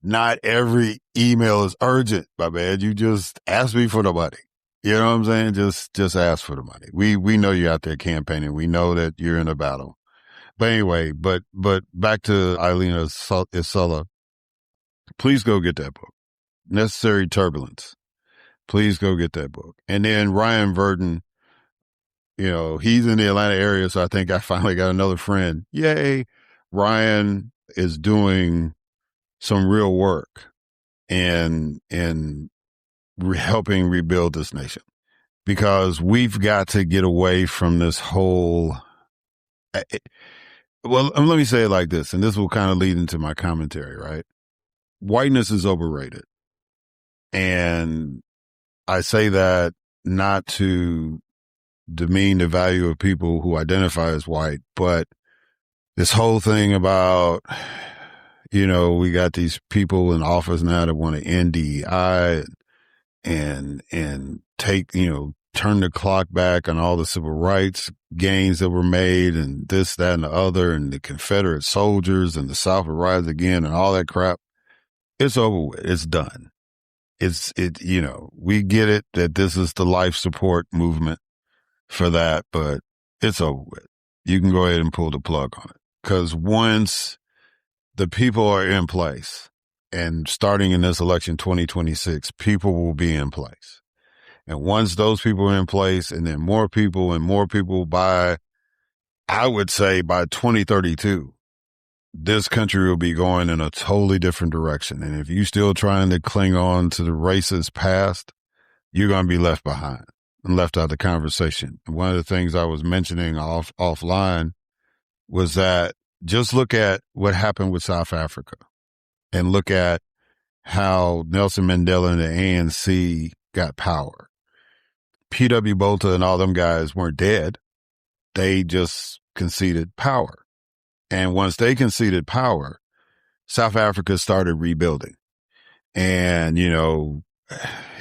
not every email is urgent, my man. You just ask me for the money. You know what I'm saying? Just ask for the money. We know you're out there campaigning. We know that you're in a battle. But anyway, but back to Eileen Isola. Please go get that book. Necessary Turbulence. Please go get that book. And then Ryan Virden, he's in the Atlanta area, so I think I finally got another friend. Yay. Ryan is doing some real work and helping rebuild this nation, because we've got to get away from this whole, well, let me say it like this, and this will kind of lead into my commentary, right? Whiteness is overrated. And I say that not to demean the value of people who identify as white, but this whole thing about, we got these people in office now that want to end DEI and take turn the clock back on all the civil rights gains that were made and this, that, and the other, and the Confederate soldiers and the South would rise again and all that crap. It's over with. It's done. We get it that this is the life support movement for that, but it's over with. You can go ahead and pull the plug on it. Because once the people are in place, and starting in this election 2026, people will be in place. And once those people are in place, and then more people by, I would say by 2032, this country will be going in a totally different direction. And if you're still trying to cling on to the racist past, you're going to be left behind and left out of the conversation. And one of the things I was mentioning offline was that just look at what happened with South Africa and look at how Nelson Mandela and the ANC got power. P.W. Botha and all them guys weren't dead. They just conceded power. And once they conceded power, South Africa started rebuilding. And, you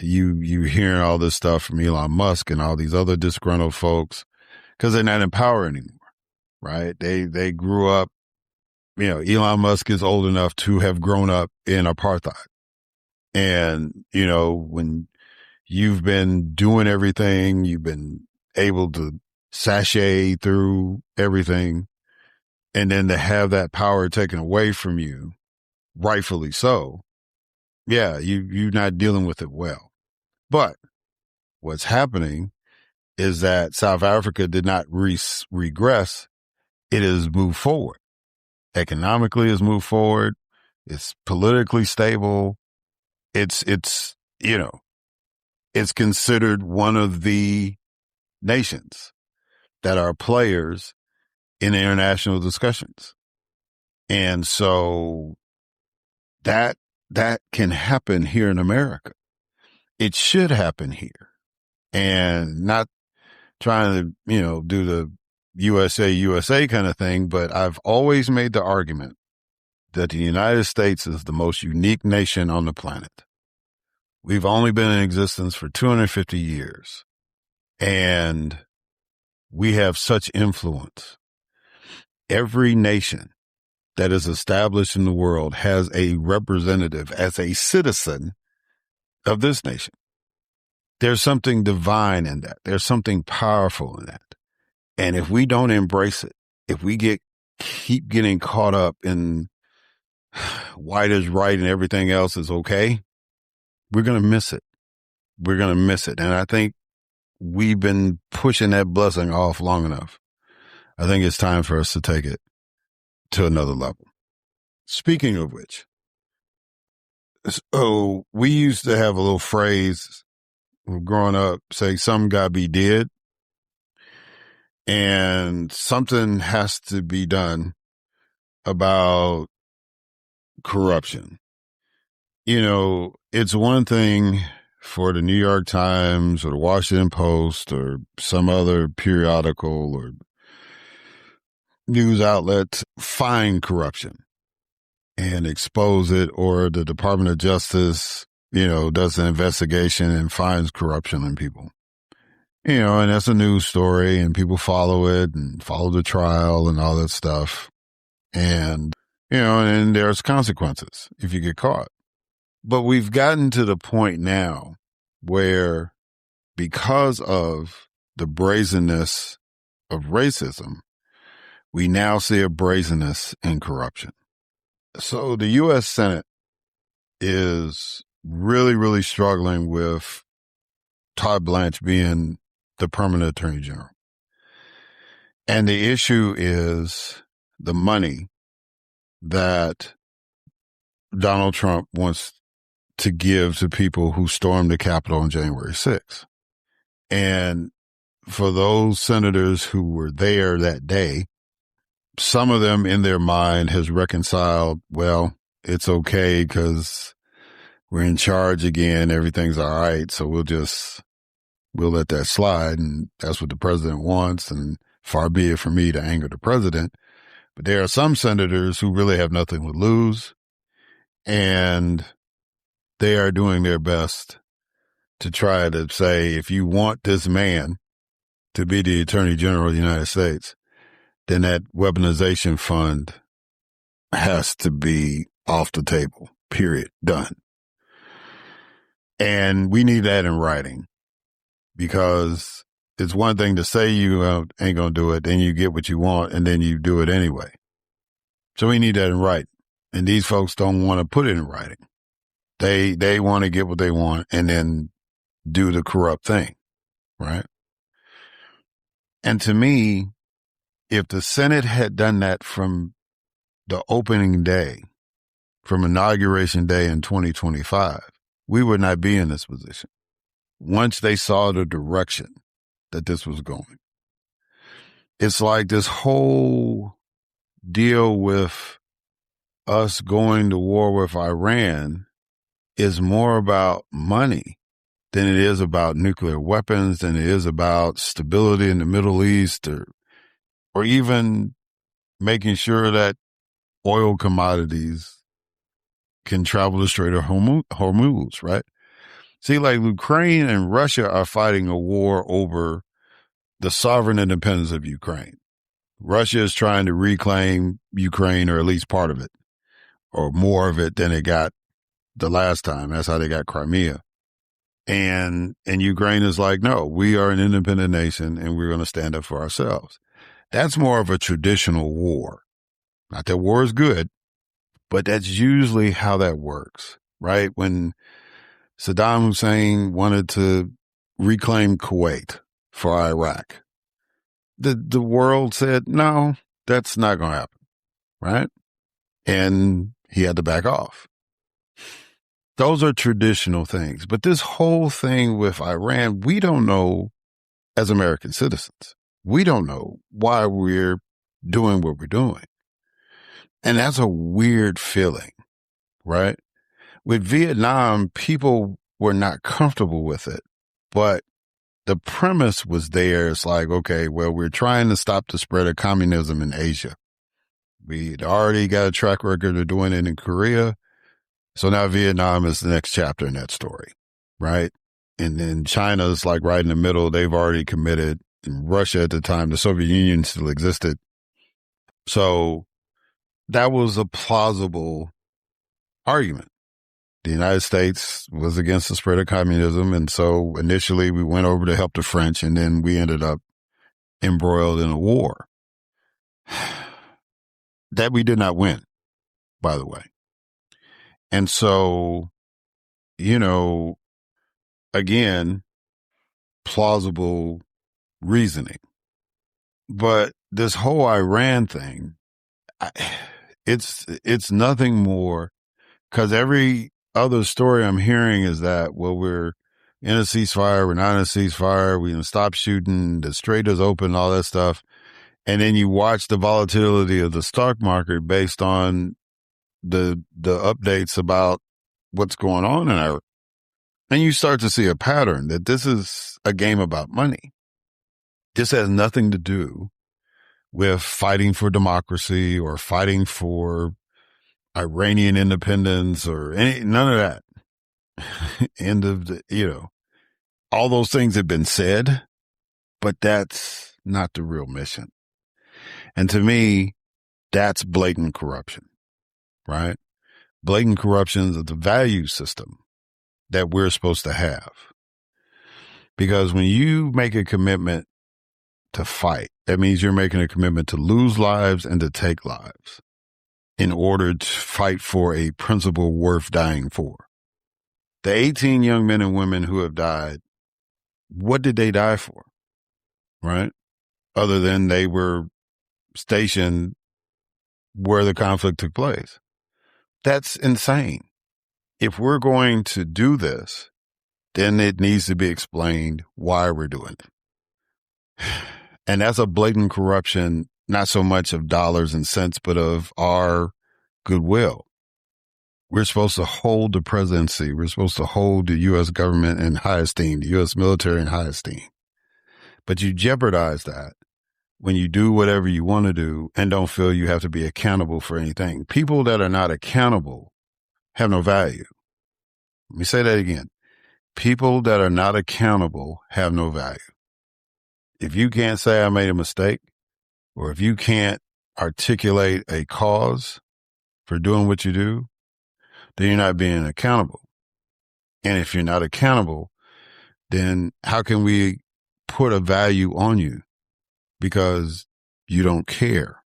hearing all this stuff from Elon Musk and all these other disgruntled folks because they're not in power anymore, right? They grew up, Elon Musk is old enough to have grown up in apartheid. And, when you've been doing everything, you've been able to sashay through everything, and then to have that power taken away from you, rightfully so, yeah, you're not dealing with it well. But what's happening is that South Africa did not regress. It has moved forward. Economically has moved forward. It's politically stable. It's considered one of the nations that are players in international discussions. And so that can happen here in America. It should happen here. And not trying to, do the USA kind of thing, but I've always made the argument that the United States is the most unique nation on the planet. We've only been in existence for 250 years, and we have such influence. Every nation that is established in the world has a representative as a citizen of this nation. There's something divine in that. There's something powerful in that. And if we don't embrace it, if we keep getting caught up in white is right and everything else is okay, we're going to miss it. We're going to miss it. And I think we've been pushing that blessing off long enough. I think it's time for us to take it to another level. Speaking of which, so we used to have a little phrase growing up, say some gotta be dead, and something has to be done about corruption. It's one thing for the New York Times or the Washington Post or some other periodical or news outlet to find corruption and expose it, or the Department of Justice, does an investigation and finds corruption in people. And that's a news story and people follow it and follow the trial and all that stuff. And, and there's consequences if you get caught. But we've gotten to the point now where, because of the brazenness of racism, we now see a brazenness in corruption. So the U.S. Senate is really, really struggling with Todd Blanche being the permanent attorney general. And the issue is the money that Donald Trump wants to give to people who stormed the Capitol on January 6th. And for those senators who were there that day, some of them in their mind has reconciled, well, it's okay because we're in charge again. Everything's all right. So we'll let that slide. And that's what the president wants. And far be it from me to anger the president. But there are some senators who really have nothing to lose, and they are doing their best to try to say, if you want this man to be the Attorney General of the United States, then that weaponization fund has to be off the table, period, done. And we need that in writing, because it's one thing to say you ain't going to do it, then you get what you want, and then you do it anyway. So we need that in writing. And these folks don't want to put it in writing. They want to get what they want and then do the corrupt thing, right? And to me, if the Senate had done that from the opening day, from inauguration day in 2025, we would not be in this position. Once they saw the direction that this was going, it's like this whole deal with us going to war with Iran is more about money than it is about nuclear weapons, than it is about stability in the Middle East, or even making sure that oil commodities can travel the Strait of Hormuz, right? See, like Ukraine and Russia are fighting a war over the sovereign independence of Ukraine. Russia is trying to reclaim Ukraine, or at least part of it, or more of it than it got the last time. That's how they got Crimea. And Ukraine is like, no, we are an independent nation and we're going to stand up for ourselves. That's more of a traditional war. Not that war is good, but that's usually how that works, right? When Saddam Hussein wanted to reclaim Kuwait for Iraq, the world said, no, that's not going to happen, right? And he had to back off. Those are traditional things. But this whole thing with Iran, we don't know, as American citizens, we don't know why we're doing what we're doing. And that's a weird feeling, right? With Vietnam, people were not comfortable with it, but the premise was there. It's like, okay, well, we're trying to stop the spread of communism in Asia. We'd already got a track record of doing it in Korea. So now Vietnam is the next chapter in that story, right? And then China is like right in the middle. They've already committed. And Russia at the time, the Soviet Union still existed. So that was a plausible argument. The United States was against the spread of communism. And so initially we went over to help the French, and then we ended up embroiled in a war that we did not win, by the way. And so, again, plausible reasoning. But this whole Iran thing, it's nothing more, because every other story I'm hearing is that, well, we're in a ceasefire, we're not in a ceasefire, we can stop shooting, the strait is open, all that stuff. And then you watch the volatility of the stock market based on the updates about what's going on in Iraq. And you start to see a pattern that this is a game about money. This has nothing to do with fighting for democracy or fighting for Iranian independence or none of that. End of all those things have been said, but that's not the real mission. And to me, that's blatant corruption, right? Blatant corruption of the value system that we're supposed to have. Because when you make a commitment to fight, that means you're making a commitment to lose lives and to take lives in order to fight for a principle worth dying for. The 18 young men and women who have died, what did they die for? Right? Other than they were stationed where the conflict took place. That's insane. If we're going to do this, then it needs to be explained why we're doing it. And that's a blatant corruption, not so much of dollars and cents, but of our goodwill. We're supposed to hold the presidency. We're supposed to hold the U.S. government in high esteem, the U.S. military in high esteem. But you jeopardize that when you do whatever you want to do and don't feel you have to be accountable for anything. People that are not accountable have no value. Let me say that again. People that are not accountable have no value. If you can't say I made a mistake, or if you can't articulate a cause for doing what you do, then you're not being accountable. And if you're not accountable, then how can we put a value on you? Because you don't care.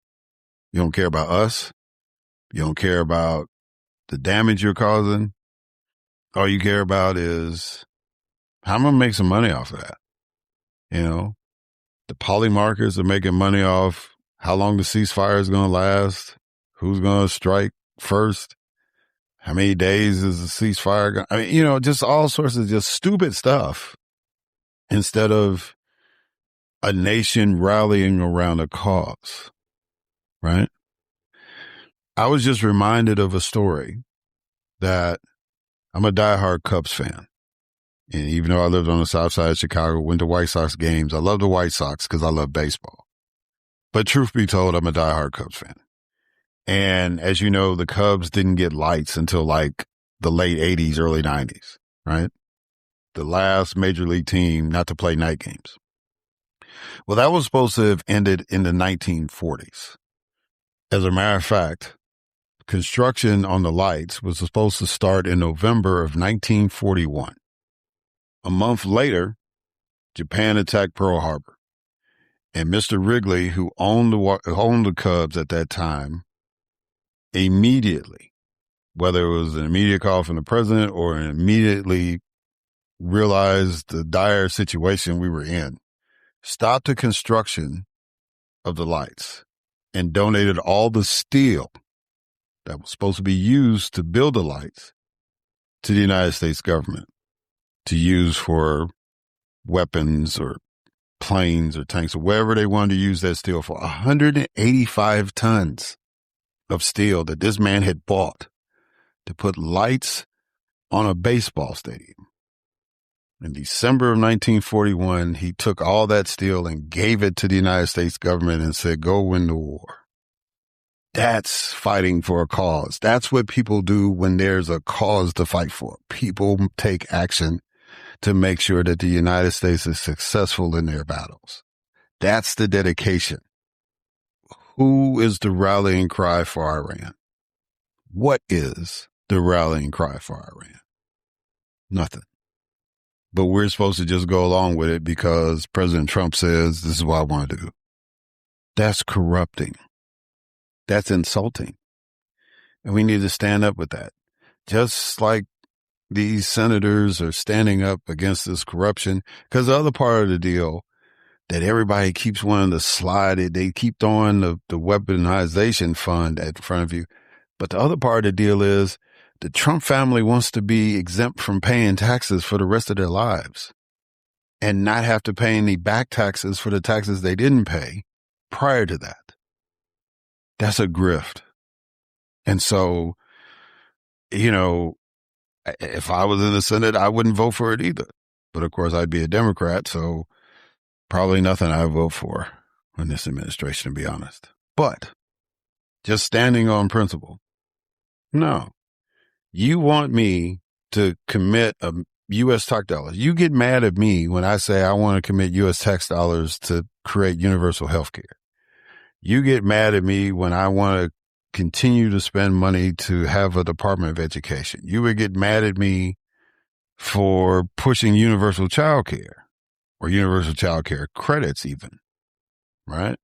You don't care about us. You don't care about the damage you're causing. All you care about is how I'm going to make some money off of that. You know, the polymarkers are making money off how long the ceasefire is going to last, who's going to strike first, how many days is the ceasefire going to, I mean, you know, just all sorts of just stupid stuff instead of a nation rallying around a cause, right? I was just reminded of a story that I'm a diehard Cubs fan. And even though I lived on the south side of Chicago, went to White Sox games, I love the White Sox because I love baseball. But truth be told, I'm a diehard Cubs fan. And as you know, the Cubs didn't get lights until like the late 80s, early 90s, right? The last major league team not to play night games. Well, that was supposed to have ended in the 1940s. As a matter of fact, construction on the lights was supposed to start in November of 1941. A month later, Japan attacked Pearl Harbor. And Mr. Wrigley, who owned the Cubs at that time, immediately, whether it was an immediate call from the president or immediately realized the dire situation we were in, stopped the construction of the lights and donated all the steel that was supposed to be used to build the lights to the United States government to use for weapons or planes or tanks or whatever they wanted to use that steel for. 185 tons of steel that this man had bought to put lights on a baseball stadium. In December of 1941, he took all that steel and gave it to the United States government and said, go win the war. That's fighting for a cause. That's what people do when there's a cause to fight for. People take action to make sure that the United States is successful in their battles. That's the dedication. Who is the rallying cry for Iran? What is the rallying cry for Iran? Nothing. But we're supposed to just go along with it because President Trump says this is what I want to do. That's corrupting. That's insulting. And we need to stand up with that. Just like these senators are standing up against this corruption, because the other part of the deal that everybody keeps wanting to slide it, they keep throwing the weaponization fund at front of you. But the other part of the deal is the Trump family wants to be exempt from paying taxes for the rest of their lives and not have to pay any back taxes for the taxes they didn't pay prior to that. That's a grift. And so, you know, if I was in the Senate, I wouldn't vote for it either. But of course, I'd be a Democrat, so probably nothing I vote for in this administration, to be honest. But just standing on principle. No. You want me to commit a U.S. tax dollars. You get mad at me when I say I want to commit U.S. tax dollars to create universal health care. You get mad at me when I want to continue to spend money to have a Department of Education. You would get mad at me for pushing universal child care or universal child care credits even, right?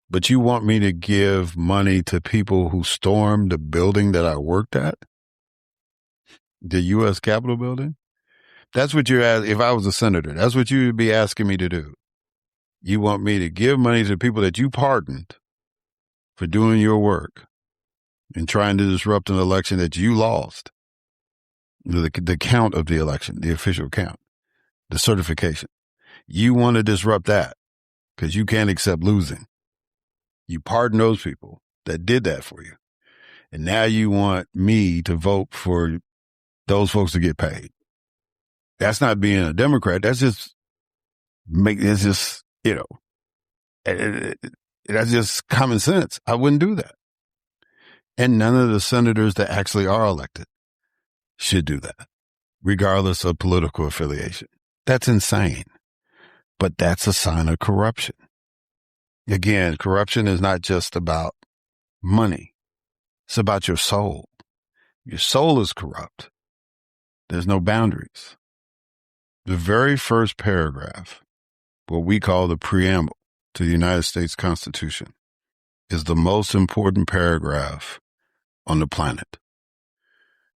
But you want me to give money to people who stormed the building that I worked at? The U.S. Capitol building? That's what you're asking. If I was a senator, that's what you would be asking me to do. You want me to give money to people that you pardoned for doing your work and trying to disrupt an election that you lost. The count of the election, the official count, the certification. You want to disrupt that because you can't accept losing. You pardon those people that did that for you. And now you want me to vote for those folks to get paid. That's not being a Democrat. That's just you know, that's just common sense. I wouldn't do that. And none of the senators that actually are elected should do that. regardless of political affiliation. That's insane. But that's a sign of corruption. Again, corruption is not just about money. It's about your soul. Your soul is corrupt. There's no boundaries. The very first paragraph, what we call the preamble to the United States Constitution, is the most important paragraph on the planet.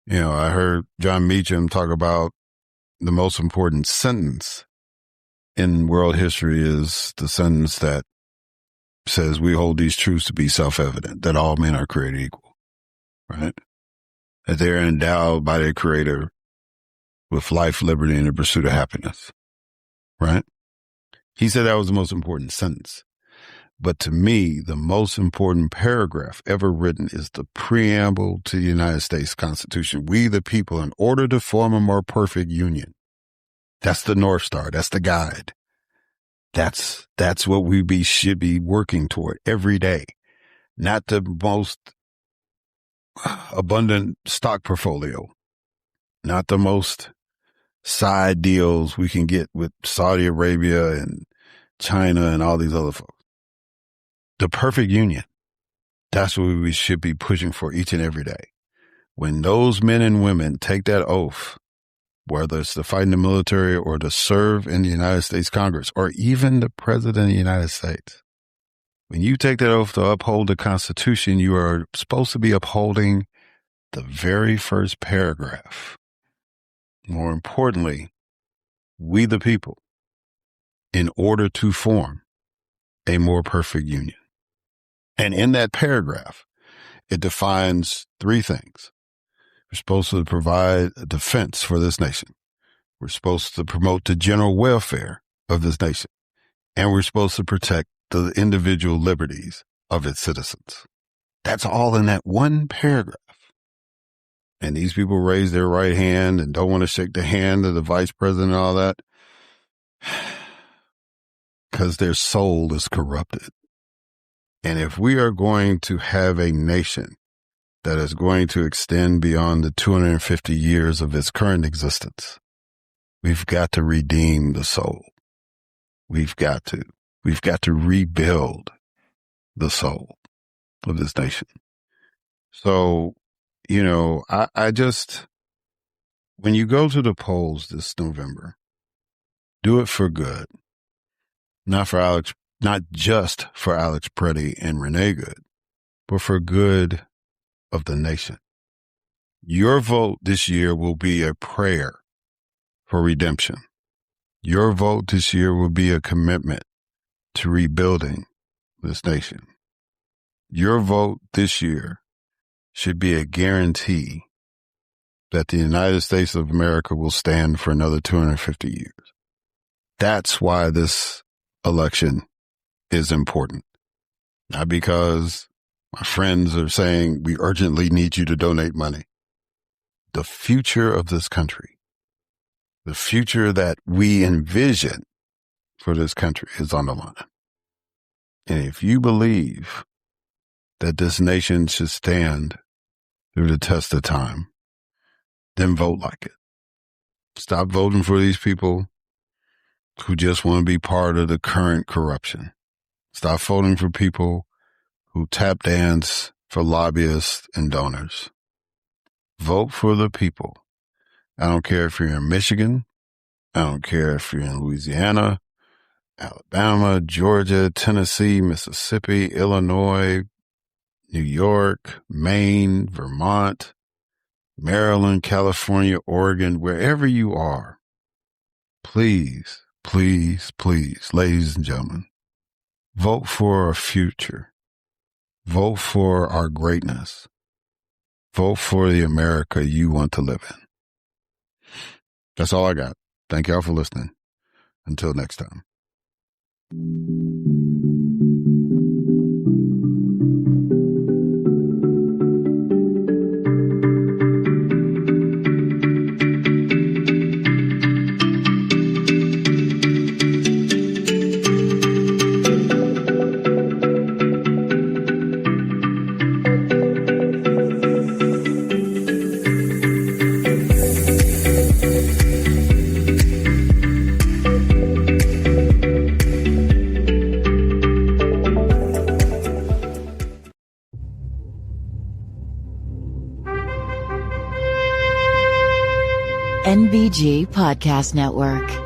You know, I heard John Meacham talk about the most important sentence in world history is the sentence that says we hold these truths to be self-evident, that all men are created equal, right? That they're endowed by their creator with life, liberty, and the pursuit of happiness, right? He said that was the most important sentence. But to me, the most important paragraph ever written is the preamble to the United States Constitution. We, the people, in order to form a more perfect union. That's the North Star. That's the guide. That's what we should be working toward every day. Not the most abundant stock portfolio. Not the most side deals we can get with Saudi Arabia and China and all these other folks. The perfect union. That's what we should be pushing for each and every day. When those men and women take that oath, whether it's to fight in the military or to serve in the United States Congress or even the President of the United States, when you take that oath to uphold the Constitution, you are supposed to be upholding the very first paragraph. More importantly, we the people, in order to form a more perfect union. And in that paragraph, it defines three things. We're supposed to provide a defense for this nation. We're supposed to promote the general welfare of this nation. And we're supposed to protect the individual liberties of its citizens. That's all in that one paragraph. And these people raise their right hand and don't want to shake the hand of the vice president and all that because their soul is corrupted. And if we are going to have a nation that is going to extend beyond the 250 years of its current existence, we've got to redeem the soul. We've got to rebuild the soul of this nation. So, you know, I just, when you go to the polls this November, do it for good. Not just for Alex Preddy and Renee Good, but for good of the nation. Your vote this year will be a prayer for redemption. Your vote this year will be a commitment to rebuilding this nation. Your vote this year should be a guarantee that the United States of America will stand for another 250 years. That's why this election is important. Not because my friends are saying we urgently need you to donate money. The future of this country, the future that we envision for this country is on the line. And if you believe that this nation should stand through the test of time, then vote like it. Stop voting for these people who just want to be part of the current corruption. Stop voting for people who tap dance for lobbyists and donors. Vote for the people. I don't care if you're in Michigan. I don't care if you're in Louisiana, Alabama, Georgia, Tennessee, Mississippi, Illinois, New York, Maine, Vermont, Maryland, California, Oregon, wherever you are. Please, please, please, ladies and gentlemen, vote for our future. Vote for our greatness. Vote for the America you want to live in. That's all I got. Thank y'all for listening. Until next time. NBG Podcast Network.